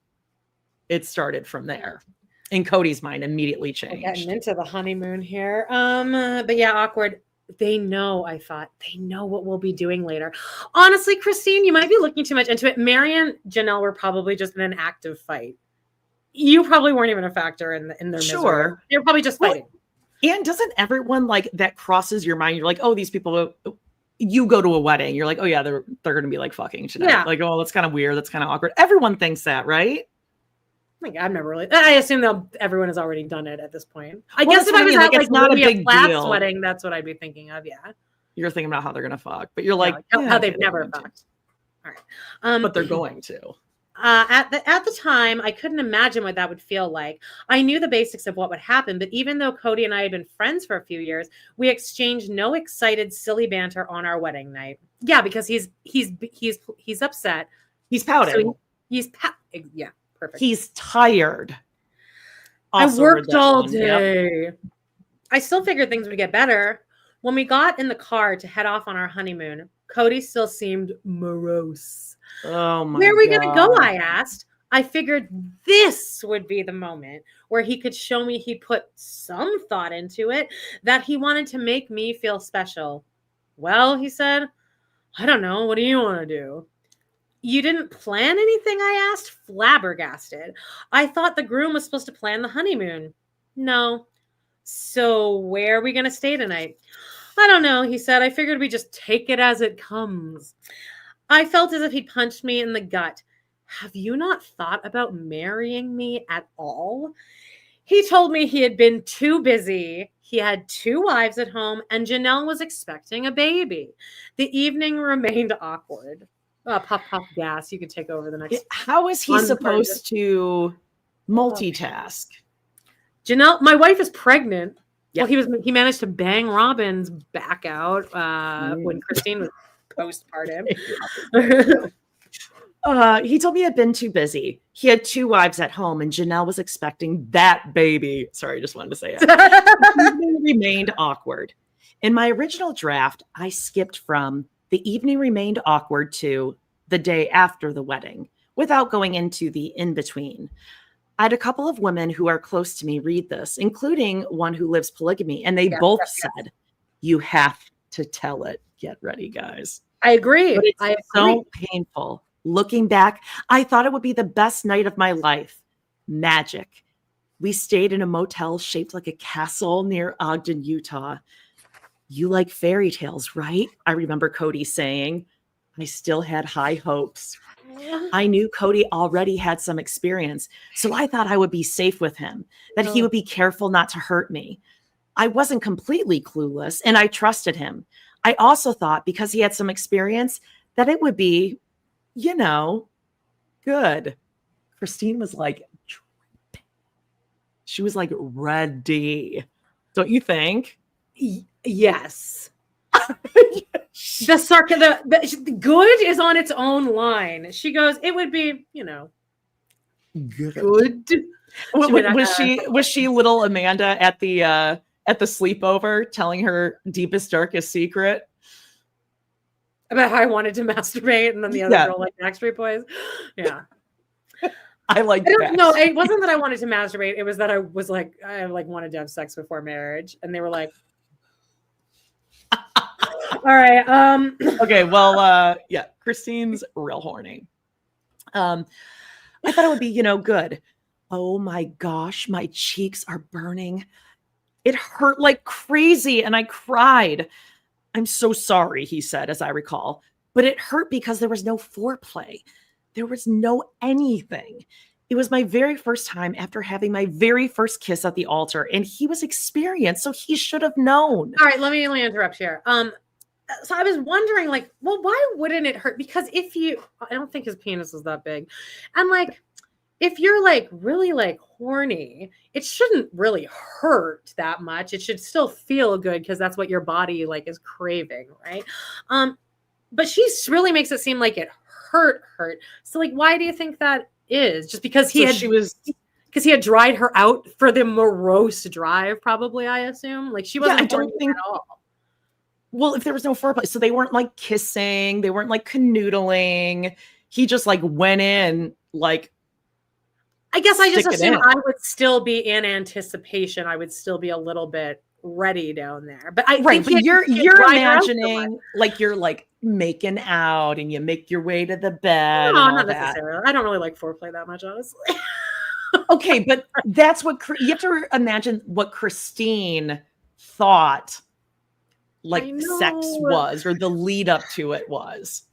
it started from there. In Kody's mind, immediately changed. We're getting into the honeymoon here. But yeah, awkward. They know what we'll be doing later. Honestly, Christine, you might be looking too much into it. Meri and Janelle were probably just in an active fight. You probably weren't even a factor in their misery. You're probably just fighting. And doesn't everyone like that crosses your mind? You're like, oh, these people. You go to a wedding. You're like, oh yeah, they're going to be like fucking tonight. Yeah. Like, oh, that's kind of weird. That's kind of awkward. Everyone thinks that, right? I've never really. I assume everyone has already done it at this point. I guess if I was at it's not a big deal. Wedding, that's what I'd be thinking of. Yeah, you're thinking about how they're gonna fuck, but you're like how they've never fucked. All right, but they're going to. At the time, I couldn't imagine what that would feel like. I knew the basics of what would happen, but even though Kody and I had been friends for a few years, we exchanged no excited, silly banter on our wedding night. Yeah, because he's upset. He's pouting. So yeah. Perfect. He's tired. Also I worked all day. Yep. I still figured things would get better. When we got in the car to head off on our honeymoon, Kody still seemed morose. Oh my God. Where are we going to go? I asked. I figured this would be the moment where he could show me he put some thought into it, that he wanted to make me feel special. Well, he said, I don't know. What do you want to do? You didn't plan anything, I asked, flabbergasted. I thought the groom was supposed to plan the honeymoon. No. So where are we going to stay tonight? I don't know, he said. I figured we just take it as it comes. I felt as if he'd punched me in the gut. Have you not thought about marrying me at all? He told me he had been too busy. He had 2 wives at home, and Janelle was expecting a baby. The evening remained awkward. Puff, gas. You can take over the next. How is he supposed to multitask? Janelle, my wife is pregnant. Yeah. Well, he managed to bang Robin's back out when Christine was postpartum. He told me he had been too busy. He had 2 wives at home, and Janelle was expecting that baby. Sorry, I just wanted to say it. It remained awkward. In my original draft, I skipped from the evening remained awkward to the day after the wedding without going into the in-between. I had a couple of women who are close to me read this, including one who lives polygamy, and they both said, you have to tell it. Get ready, guys. I agree. But it's so painful. Looking back, I thought it would be the best night of my life. Magic. We stayed in a motel shaped like a castle near Ogden, Utah. You like fairy tales, right? I remember Cody saying. I still had high hopes. I knew Cody already had some experience, so I thought I would be safe with him, that he would be careful not to hurt me. I wasn't completely clueless, and I trusted him. I also thought because he had some experience that it would be, you know, good. Christine was like, she was like ready. Don't you think? Yes. The good is on its own line. She goes, it would be, you know, good. Was she little Amanda at the sleepover telling her deepest, darkest secret? About how I wanted to masturbate, and then the other girl like Backstreet Boys. Yeah. I like that. No, it wasn't that I wanted to masturbate. It was that I wanted to have sex before marriage. And they were like, all right. Okay, well, yeah, Christine's real horny. I thought it would be, you know, good. Oh my gosh, my cheeks are burning. It hurt like crazy and I cried. I'm so sorry, he said, as I recall. But it hurt because there was no foreplay. There was no anything. It was my very first time after having my very first kiss at the altar, and he was experienced, so he should have known. All right, let me interrupt here. So I was wondering, like, well, why wouldn't it hurt? Because I don't think his penis is that big. And like, if you're like really like horny, it shouldn't really hurt that much. It should still feel good because that's what your body like is craving, right? But she really makes it seem like it hurt. So like, why do you think that is? Just because he had dried her out for the morose drive, probably, I assume. Like she wasn't horny at all. Well, if there was no foreplay, so they weren't like kissing, they weren't like canoodling. He just like went in like. I guess I just assume I would still be in anticipation. I would still be a little bit ready down there. But you're imagining like you're like making out and you make your way to the bed. No, not necessarily. I don't really like foreplay that much, honestly. Okay, but that's what you have to imagine what Christine thought like sex was, or the lead up to it was.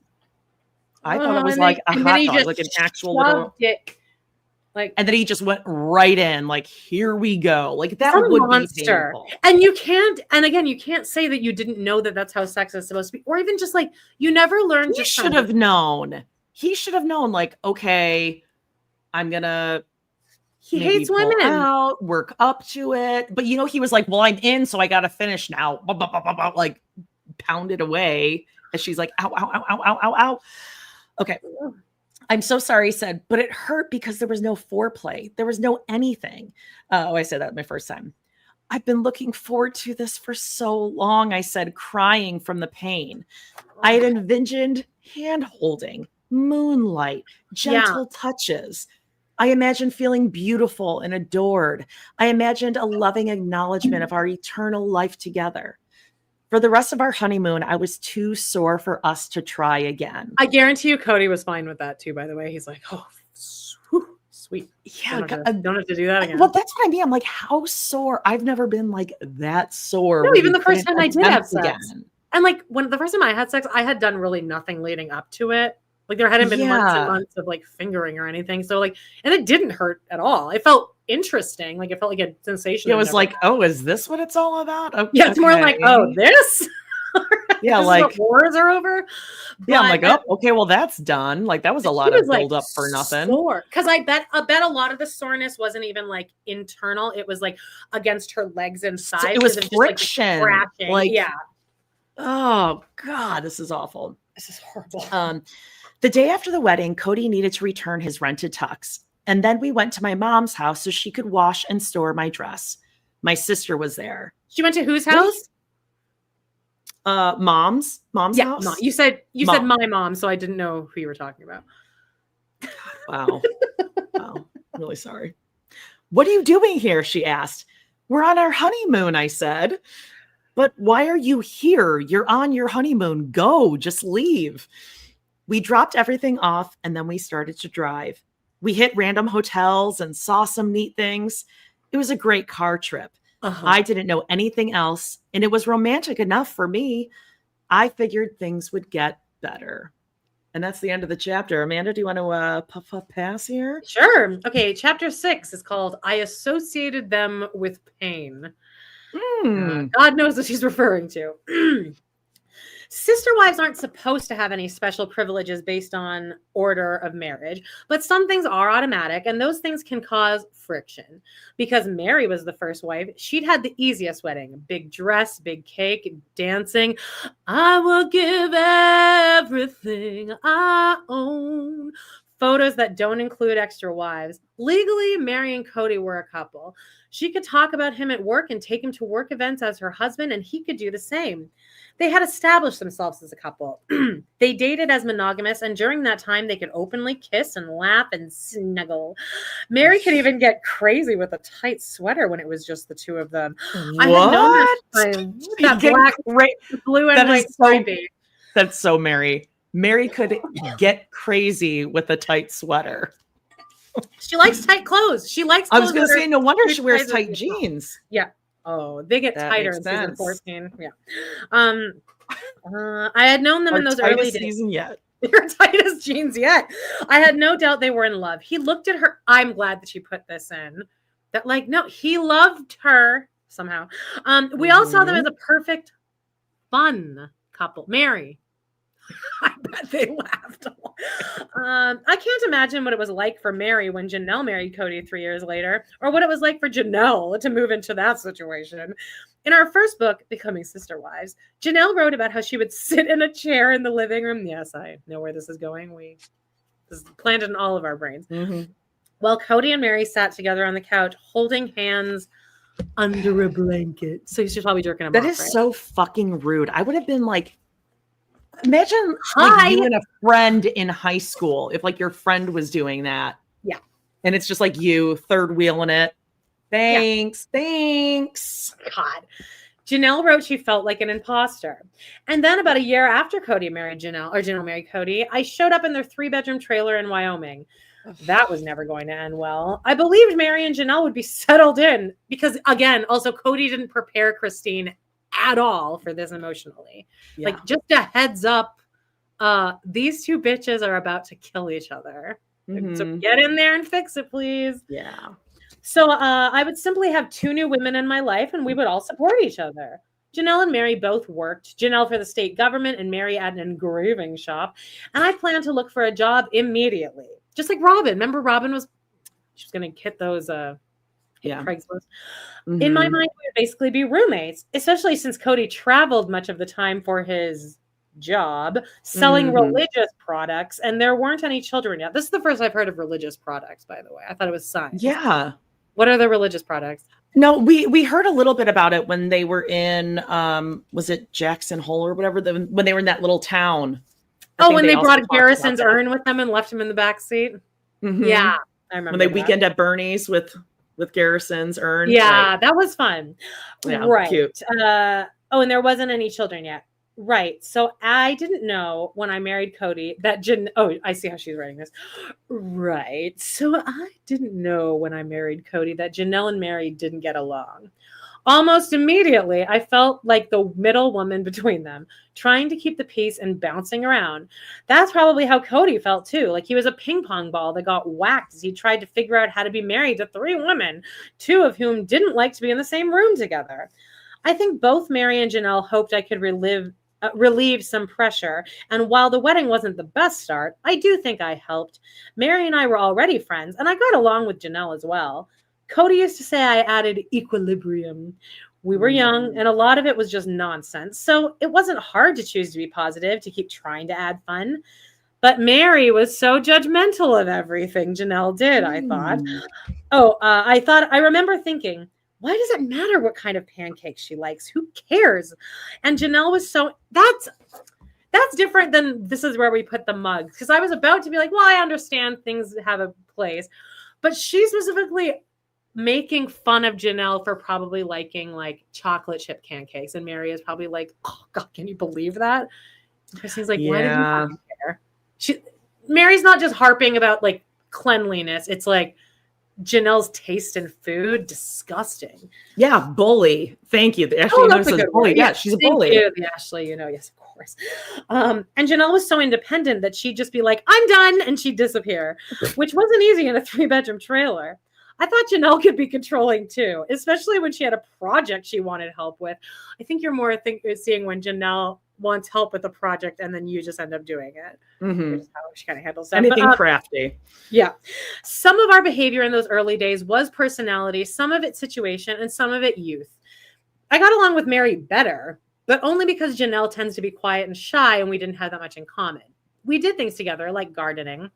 I thought it was like a hot dog, like an actual little dick. Like, and then he just went right in, like, here we go. Like that would be painful. And you can't say that you didn't know that that's how sex is supposed to be, or even just like you never learned. He should have known. He should have known. Like, okay, I'm gonna. He hates women. Out, work up to it, but you know he was like, "Well, I'm in, so I got to finish now." Like, pounded away as she's like, "Ow, ow, ow, ow, ow, ow, ow." Okay. I'm so sorry, he said, but it hurt because there was no foreplay. There was no anything. I said that my first time. I've been looking forward to this for so long, I said, crying from the pain. I had envisioned hand holding, moonlight, gentle touches. I imagined feeling beautiful and adored. I imagined a loving acknowledgement of our eternal life together. For the rest of our honeymoon, I was too sore for us to try again. I guarantee you Cody was fine with that too, by the way. He's like, oh, sweet. Yeah, don't have to do that again. Well, that's what I mean. I'm like, how sore? I've never been like that sore. No, where even you the first couldn't time I did have attempt sex. again. And like when the first time I had sex, I had done really nothing leading up to it. Like there hadn't been months and months of like fingering or anything. So like, and it didn't hurt at all. It felt interesting. Like it felt like a sensation. It was like, oh, is this what it's all about? Okay. Yeah, it's more like, oh, this? Yeah, this like is what wars are over. Yeah, I'm like, oh, okay, well, that's done. Like that was a lot of build up for nothing. Because I bet a lot of the soreness wasn't even like internal. It was like against her legs and sides. It was just, friction. Like, scratching. Like, yeah. Oh God, this is awful. This is horrible. The day after the wedding, Cody needed to return his rented tux. And then we went to my mom's house so she could wash and store my dress. My sister was there. She went to whose house? Mom's house. Mom. You said my mom, so I didn't know who you were talking about. Wow. Wow. I'm really sorry. What are you doing here? She asked. We're on our honeymoon, I said. But why are you here? You're on your honeymoon. Go, just leave. We dropped everything off and then we started to drive. We hit random hotels and saw some neat things. It was a great car trip. I didn't know anything else, and it was romantic enough for me. I figured things would get better. And that's the end of the chapter. Amanda, do you want to puff pass here? Sure. Okay, chapter 6 is called I Associated Them with Pain. God knows what she's referring to. Sister wives aren't supposed to have any special privileges based on order of marriage, but some things are automatic, and those things can cause friction. Because Meri was the first wife, she'd had the easiest wedding. Big dress, big cake, dancing. I will give everything I own. Photos that don't include extra wives. Legally, Meri and Cody were a couple. She could talk about him at work and take him to work events as her husband, and he could do the same. They had established themselves as a couple. They dated as monogamous, and during that time, they could openly kiss and laugh and snuggle. Meri could even get crazy with a tight sweater when it was just the two of them. I had known that black, blue, and white stripey. That's so Meri. Meri could get crazy with a tight sweater. She likes tight clothes. She likes. I was going to say, no wonder she wears tight jeans. Yeah. Oh, they get That tighter makes in season sense. 14. Yeah. I had known them in those early days. Season yet. Your tightest jeans yet. I had no doubt they were in love. He looked at her. I'm glad that she put this in. That like, no, he loved her somehow. We all saw them as a perfect, fun couple. Meri. I bet they laughed. I can't imagine what it was like for Meri when Janelle married Cody 3 years later, or what it was like for Janelle to move into that situation. In our first book, Becoming Sister Wives, Janelle wrote about how she would sit in a chair in the living room. Yes, I know where this is going. This is planted in all of our brains. While Cody and Meri sat together on the couch, holding hands under a blanket. So she's probably jerking him That off, is right? so fucking rude. I would have been like, imagine like you and a friend in high school, if like your friend was doing that. Yeah. And it's just like you third wheeling it. Thanks. God. Janelle wrote she felt like an imposter. And then about a year after Cody married Janelle, or Janelle married Cody, I showed up in their 3-bedroom trailer in Wyoming. That was never going to end well. I believed Meri and Janelle would be settled in because, again, also Cody didn't prepare Christine at all for this emotionally. Yeah. Like, just a heads up, these two bitches are about to kill each other. So get in there and fix it, please. Yeah. So I would simply have 2 new women in my life and we would all support each other. Janelle and Meri both worked. Janelle for the state government and Meri at an engraving shop. And I planned to look for a job immediately. Just like Robin. Remember Robin she was going to hit those Craigslist. In my mind, we would basically be roommates, especially since Cody traveled much of the time for his job selling religious products, and there weren't any children yet. This is the first I've heard of religious products, by the way. I thought it was signs. Yeah. What are the religious products? No, we heard a little bit about it when they were in was it Jackson Hole or whatever, when they were in that little town. When they brought Garrison's urn with them and left him in the back seat. Yeah, I remember when they that. weekend at Bernie's with Garrison's urn. Yeah, right. that was fun. Yeah, right. cute. Oh, and there wasn't any children yet. Right. So I didn't know when I married Kody that I see how she's writing this. Right. So I didn't know when I married Kody that Janelle and Meri didn't get along. Almost immediately, I felt like the middle woman between them, trying to keep the peace and bouncing around. That's probably how Kody felt too. Like he was a ping pong ball that got whacked as he tried to figure out how to be married to 3 women, 2 of whom didn't like to be in the same room together. I think both Meri and Janelle hoped I could relieve some pressure. And while the wedding wasn't the best start, I do think I helped. Meri and I were already friends, and I got along with Janelle as well. Kody used to say I added equilibrium. We were young, and a lot of it was just nonsense. So it wasn't hard to choose to be positive, to keep trying to add fun. But Meri was so judgmental of everything Janelle did, I thought. I remember thinking, why does it matter what kind of pancakes she likes? Who cares? And Janelle was that's different than this is where we put the mugs. Because I was about to be like, well, I understand things have a place. But she specifically making fun of Janelle for probably liking like chocolate chip pancakes. And Meri is probably like, oh God, can you believe that? And Christine's like, why did you fucking care? Meri's not just harping about like cleanliness. It's like, Janelle's taste in food, disgusting. Yeah, bully. Thank you. Ashley That's a says good bully. word. Yeah, she's a bully. Thank you, Ashley. Yes, of course. And Janelle was so independent that she'd just be like, I'm done, and she'd disappear, which wasn't easy in a 3-bedroom trailer. I thought Janelle could be controlling too, especially when she had a project she wanted help with. I think you're more seeing when Janelle wants help with a project and then you just end up doing it. Mm-hmm. How she kind of handles that. Anything crafty. Yeah. Some of our behavior in those early days was personality, some of it situation, and some of it youth. I got along with Meri better, but only because Janelle tends to be quiet and shy and we didn't have that much in common. We did things together like gardening,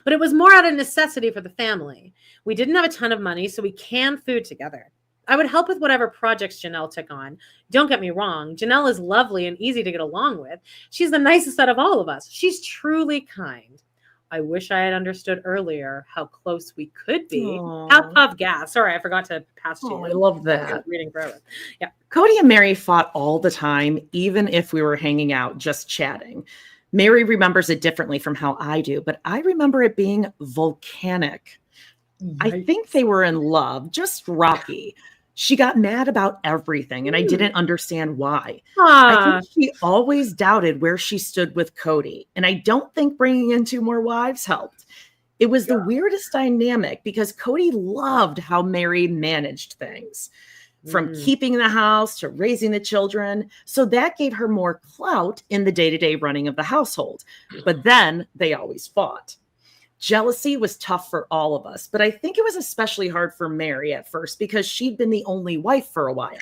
but it was more out of necessity for the family. We didn't have a ton of money, so we canned food together. I would help with whatever projects Janelle took on. Don't get me wrong. Janelle is lovely and easy to get along with. She's the nicest out of all of us. She's truly kind. I wish I had understood earlier how close we could be. Half puff gas. Sorry, I forgot to pass to you. I love that. Reading forever. Yeah. Cody and Meri fought all the time, even if we were hanging out, just chatting. Meri remembers it differently from how I do, but I remember it being volcanic. I think they were in love, just rocky. She got mad about everything, and I didn't understand why. I think she always doubted where she stood with Kody, and I don't think bringing in 2 more wives helped. It was the weirdest dynamic because Kody loved how Meri managed things, from keeping the house to raising the children. So that gave her more clout in the day-to-day running of the household. But then they always fought. Jealousy was tough for all of us, but I think it was especially hard for Meri at first because she'd been the only wife for a while.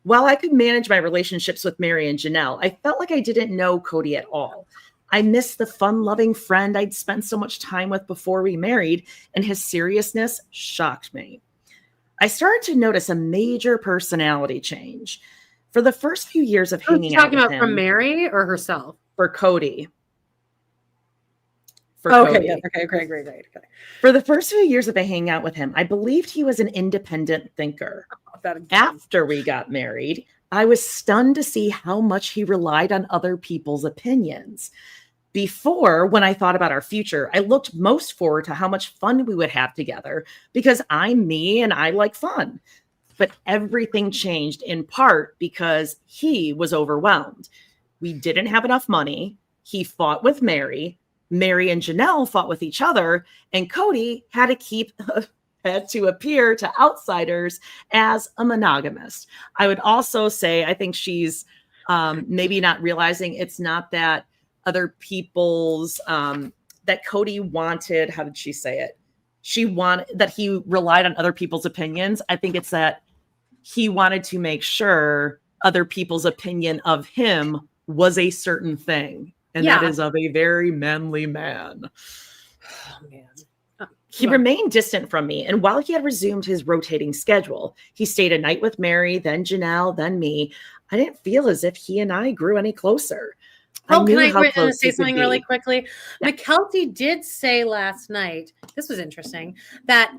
While I could manage my relationships with Meri and Janelle, I felt like I didn't know Kody at all. I missed the fun-loving friend I'd spent so much time with before we married, and his seriousness shocked me. I started to notice a major personality change. For the first few years of hanging out with him. Talking about from Meri or herself? For Kody. Okay, yeah, okay, great. Okay. For the first few years of a hangout with him, I believed he was an independent thinker. After we got married, I was stunned to see how much he relied on other people's opinions. Before, when I thought about our future, I looked most forward to how much fun we would have together because I'm me and I like fun. But everything changed in part because he was overwhelmed. We didn't have enough money. He fought with Meri. Meri and Janelle fought with each other, and Kody had to appear to outsiders as a monogamist. I would also say, I think she's maybe not realizing it's not that other people's, that Kody wanted, how did she say it? She wanted that he relied on other people's opinions. I think it's that he wanted to make sure other people's opinion of him was a certain thing. And that is of a very manly man. Oh, man. He remained distant from me. And while he had resumed his rotating schedule, he stayed a night with Meri, then Janelle, then me. I didn't feel as if he and I grew any closer. Can I say something really quickly? Yeah. Mykelti did say last night, this was interesting, that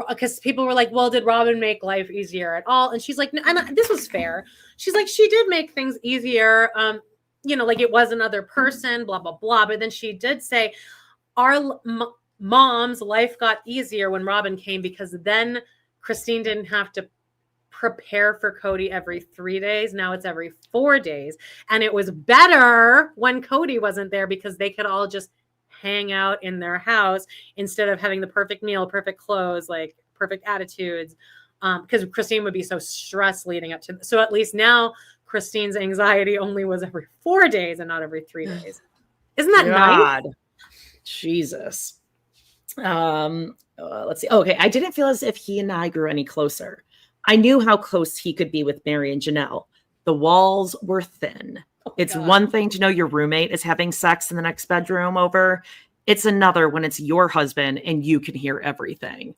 because people were like, well, did Robin make life easier at all? And she's like, no, and this was fair. She's like, she did make things easier. Like it was another person, blah, blah, blah. But then she did say our mom's life got easier when Robin came, because then Christine didn't have to prepare for Kody every 3 days. Now it's every 4 days. And it was better when Kody wasn't there, because they could all just hang out in their house instead of having the perfect meal, perfect clothes, like perfect attitudes. Because Christine would be so stressed leading up to. So at least now Christine's anxiety only was every 4 days and not every 3 days. Isn't that nice? Jesus. Let's see. Okay, I didn't feel as if he and I grew any closer. I knew how close he could be with Meri and Janelle. The walls were thin. It's one thing to know your roommate is having sex in the next bedroom over. It's another when it's your husband and you can hear everything.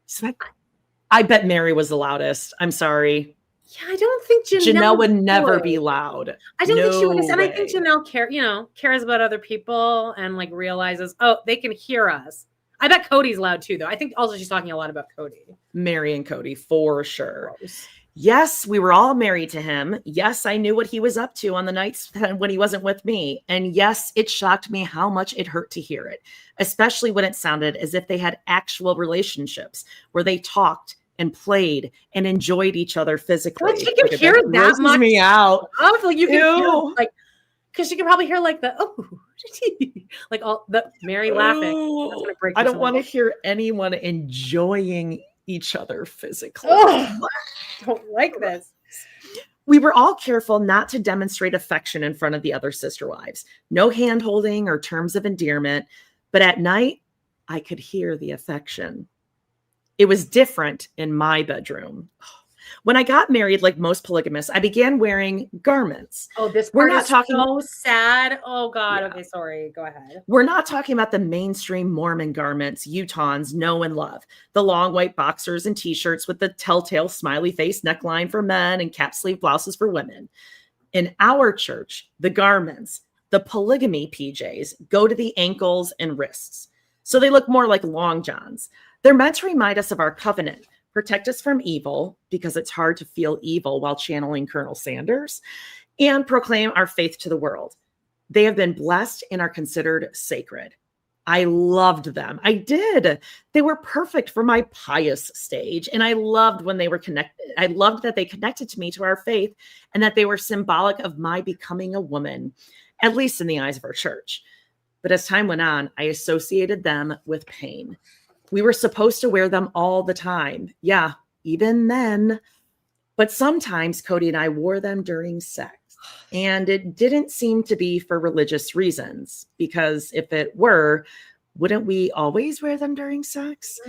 So I bet Meri was the loudest. I'm sorry. Yeah, I don't think Janelle would never be loud. I don't think she would. And I think Janelle cares about other people and like realizes, oh, they can hear us. I bet Cody's loud too, though. I think also she's talking a lot about Kody. Meri and Kody, for sure. Gross. Yes, we were all married to him. Yes, I knew what he was up to on the nights when he wasn't with me. And yes, it shocked me how much it hurt to hear it, especially when it sounded as if they had actual relationships where they talked and played and enjoyed each other physically. Well, you can hear it that much. Me out. Like you can hear, like, because you can probably hear like the like all the Meri laughing. That's gonna break. I don't want to hear anyone enjoying each other physically. Don't like this. We were all careful not to demonstrate affection in front of the other sister wives. No hand holding or terms of endearment. But at night, I could hear the affection. It was different in my bedroom. When I got married, like most polygamists, I began wearing garments. Oh, this part is so sad. Oh, God. Yeah. Okay, sorry. Go ahead. We're not talking about the mainstream Mormon garments Utahns know and love. The long white boxers and T-shirts with the telltale smiley face neckline for men and cap sleeve blouses for women. In our church, the garments, the polygamy PJs, go to the ankles and wrists. So they look more like long johns. They're meant to remind us of our covenant, protect us from evil, because it's hard to feel evil while channeling Colonel Sanders, and proclaim our faith to the world. They have been blessed and are considered sacred. I loved them. I did. They were perfect for my pious stage. And I loved when they were connected. I loved that they connected to me, to our faith, and that they were symbolic of my becoming a woman, at least in the eyes of our church. But as time went on, I associated them with pain. We were supposed to wear them all the time. Yeah, even then. But sometimes Kody and I wore them during sex. And it didn't seem to be for religious reasons, because if it were, wouldn't we always wear them during sex?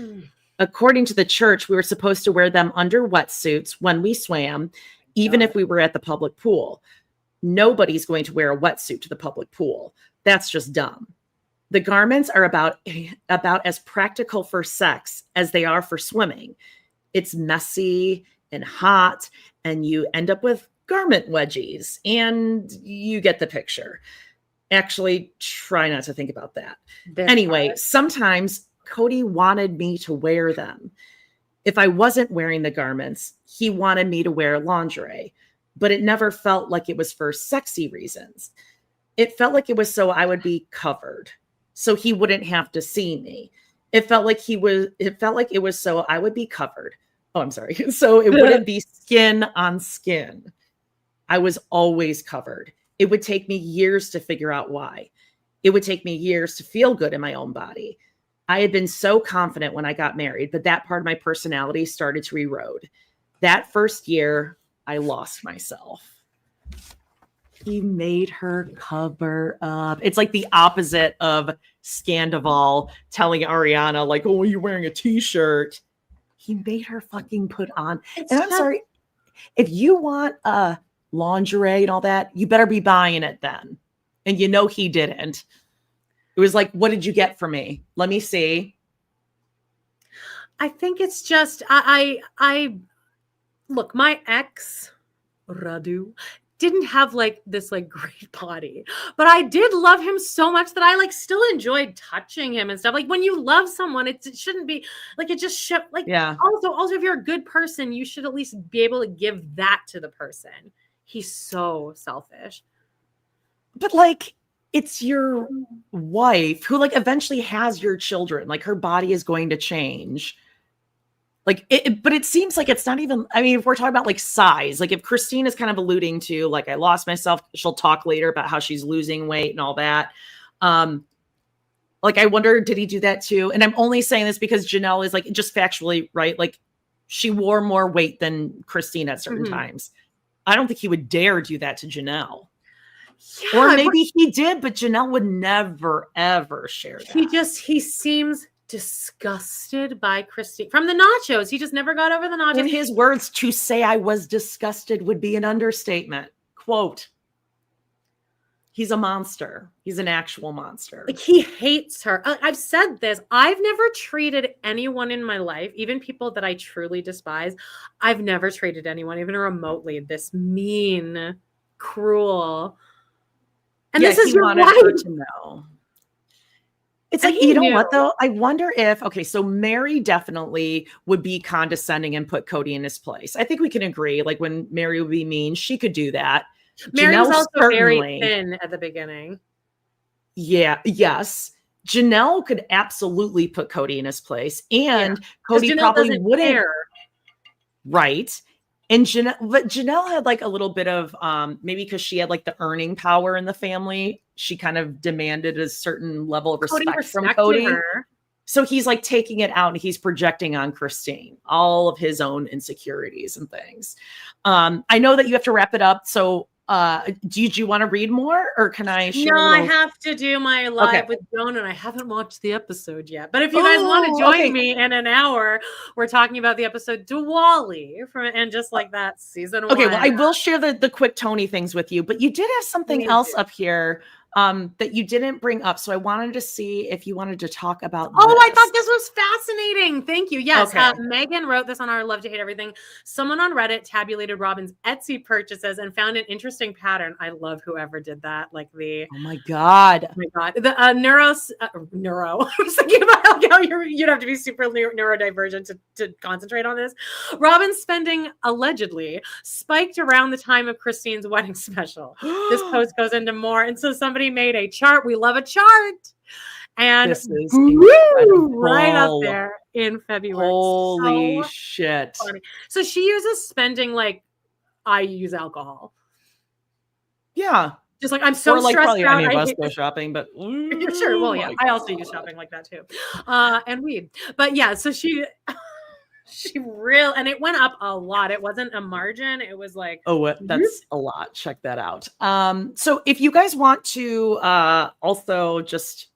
According to the church, we were supposed to wear them under wetsuits when we swam, even if we were at the public pool. Nobody's going to wear a wetsuit to the public pool. That's just dumb. The garments are about as practical for sex as they are for swimming. It's messy and hot, and you end up with garment wedgies, and you get the picture. Actually, try not to think about that. Anyway, sometimes Kody wanted me to wear them. If I wasn't wearing the garments, he wanted me to wear lingerie, but it never felt like it was for sexy reasons. It felt like it was so I would be covered, so he wouldn't have to see me. It felt like it was so I would be covered. Oh, I'm sorry. So it wouldn't be skin on skin. I was always covered. It would take me years to figure out why. It would take me years to feel good in my own body. I had been so confident when I got married, but that part of my personality started to erode. That first year, I lost myself. He made her cover up. It's like the opposite of Scandival telling Ariana, like, oh, you're wearing a t-shirt. He made her fucking put on. And I'm sorry, if you want lingerie and all that, you better be buying it then. And you know he didn't. It was like, what did you get for me? Let me see. I think it's just, I look, my ex, Radu, didn't have like this like great body, but I did love him so much that I like still enjoyed touching him and stuff. Like when you love someone, it shouldn't be like, it just should like, also if you're a good person, you should at least be able to give that to the person. He's so selfish. But like, it's your wife who like eventually has your children. Like her body is going to change. Like but it seems like it's not even, I mean, if we're talking about like size, like if Christine is kind of alluding to like, I lost myself, she'll talk later about how she's losing weight and all that. Like, I wonder, did he do that too? And I'm only saying this because Janelle is like, just factually, right? Like she wore more weight than Christine at certain times. I don't think he would dare do that to Janelle. Yeah, or maybe he did, but Janelle would never, ever share that. He seems disgusted by Christine from the nachos. He just never got over the nachos. In his words, to say I was disgusted would be an understatement. Quote, he's a monster. He's an actual monster. Like he hates her. I've said this. I've never treated anyone in my life, even people that I truly despise. I've never treated anyone, even remotely, this mean, cruel. And this is your wife. Her to know. It's like, you know what though? I wonder if, okay, so Meri definitely would be condescending and put Kody in his place. I think we can agree. Like when Meri would be mean, she could do that. Meri was also very thin at the beginning. Yeah. Yes. Janelle could absolutely put Kody in his place, and Kody probably wouldn't. Care. Right. And Janelle had like a little bit of maybe because she had like the earning power in the family, she kind of demanded a certain level of respect from Kody. Her. So he's like taking it out and he's projecting on Christine all of his own insecurities and things. I know that you have to wrap it up. So do you want to read more, or can I share? No, I have to do my live with Joan, and I haven't watched the episode yet. But if you guys want to join me in an hour, we're talking about the episode Diwali and just like that season 1. Okay, well, I will share the quick Tony things with you, but you did have something else up here that you didn't bring up. So I wanted to see if you wanted to talk about this. I thought this was fascinating. Thank you. Yes. Megan wrote this on our Love to Hate Everything. Someone on Reddit tabulated Robin's Etsy purchases and found an interesting pattern. I love whoever did that. Like the oh my god, the neuro. I was thinking about how you'd have to be super neurodivergent to concentrate on this. Robin's spending allegedly spiked around the time of Christine's wedding special. This post goes into more, and so somebody made a chart. We love a chart. And this is right up there in February. Holy shit. Funny. So she uses spending like I use alcohol. Yeah. Just like I'm so like stressed probably out. Any of us go shopping, but sure. Well, yeah, I also use shopping like that too. And weed. But yeah, so she and it went up a lot. It wasn't a margin. It was like, that's a lot. Check that out. So if you guys want to also just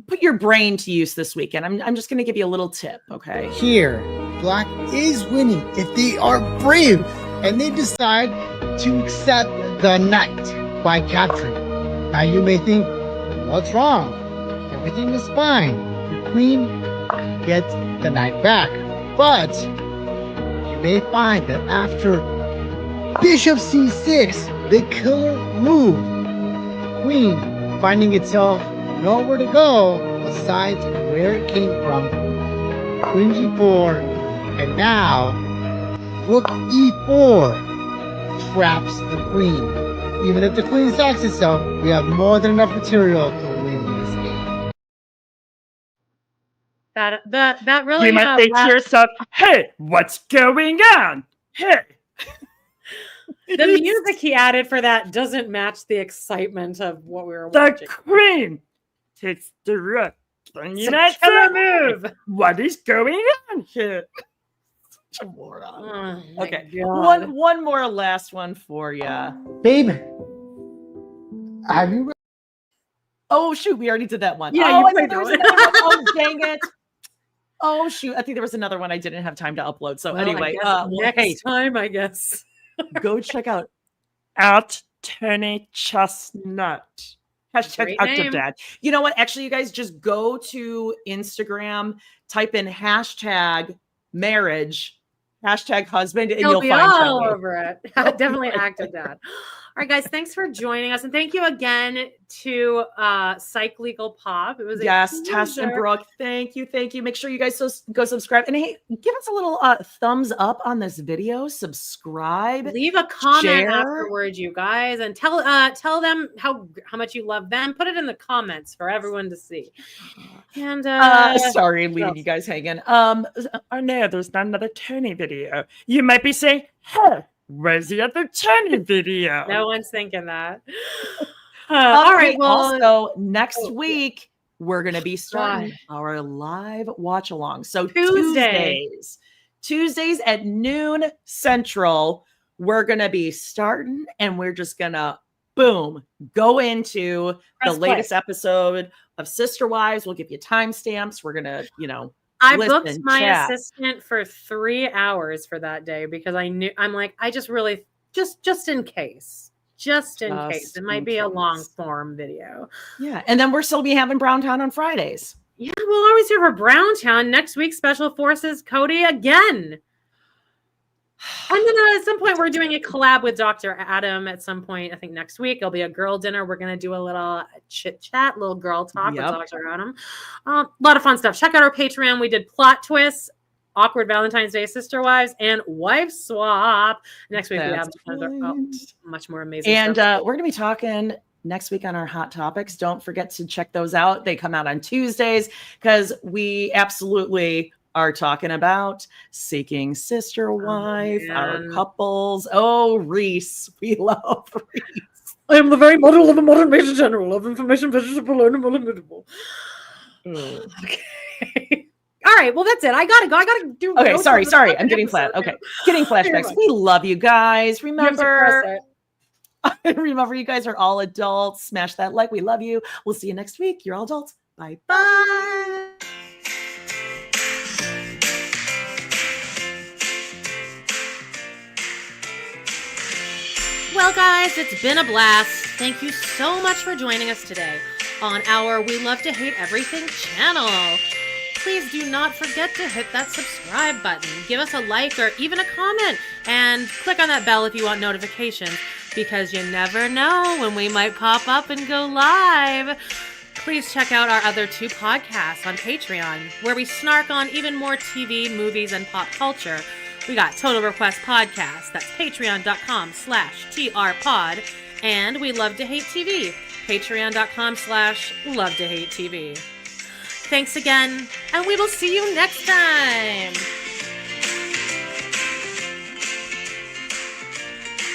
put your brain to use this weekend, I'm just going to give you a little tip. Okay. Here, Black is winning if they are brave and they decide to accept the knight by capturing. Now you may think, what's wrong? Everything is fine. The queen gets the knight back. But you may find that after Bishop C6, the killer moved, queen finding itself nowhere to go besides where it came from, Queen G4, and now Rook E4 traps the queen. Even if the queen sacks itself, we have more than enough material to win this game. That really you might think to yourself, hey, what's going on? Hey. The music he added for that doesn't match the excitement of what we were watching. The queen takes the rook. And you might move. What is going on here? Such a moron. Oh okay. One more last one for you. Babe, have you Oh shoot, we already did that one. Yeah, I thought there was another one. Oh dang it. Oh shoot, I think there was another one I didn't have time to upload. So anyway, next time, I guess. Go check out Tony Chestnut. Hashtag active dad. You know what? Actually, you guys just go to Instagram, type in hashtag marriage, #husband, and He'll you'll be find all Cody. over it. Definitely active dad. All right, guys, thanks for joining us. And thank you again to Psych Legal Pop. It was Yes, Tess and Brooke. Thank you. Thank you. Make sure you guys go subscribe. And hey, give us a little thumbs up on this video. Subscribe. Leave a comment share. afterwards, you guys, and tell them how much you love them. Put it in the comments for everyone to see. And sorry, I'm leaving you guys hanging. Oh no, there's not another Tony video. You might be saying, hey, where's the other Tony video? No one's thinking that. All right. Well, also next week we're going to be starting our live watch along. So Tuesdays at noon Central, we're going to be starting, and we're just going to go into the latest episode of Sister Wives. We'll give you timestamps. We're going to, I booked my assistant for 3 hours for that day because I'm like, I just really, just in case. Just in case. It might be a long form video. Yeah. And then we'll still be having Browntown on Fridays. Yeah, we'll always hear for Browntown. Next week, Special Forces Cody again. And then at some point, we're doing a collab with Dr. Adam at some point. I think next week, it'll be a girl dinner. We're going to do a little chit chat, little girl talk with Dr. Adam. A lot of fun stuff. Check out our Patreon. We did plot twists, awkward Valentine's Day sister wives, and wife swap. Next week, we have much more amazing stuff. We're going to be talking next week on our hot topics. Don't forget to check those out. They come out on Tuesdays because we absolutely are talking about Seeking Sister Wife, our couples. Oh, Reese. We love Reese. I am the very model of a modern Major General of information vegetable and immutable. Okay. All right. Well, that's it. I gotta go. I gotta do. Okay. Sorry. I'm getting flat. Okay. Getting flashbacks. We love you guys. Remember, you guys are all adults. Smash that like. We love you. We'll see you next week. You're all adults. Bye. Bye. Well, guys, it's been a blast. Thank you so much for joining us today on our We Love to Hate Everything channel. Please do not forget to hit that subscribe button. Give us a like or even a comment, and click on that bell if you want notifications, because you never know when we might pop up and go live. Please check out our other 2 podcasts on Patreon, where we snark on even more TV, movies, and pop culture. We got Total Request Podcast. That's patreon.com/trpod. And We Love to Hate TV. Patreon.com/Love to Hate TV. Thanks again, and we will see you next time.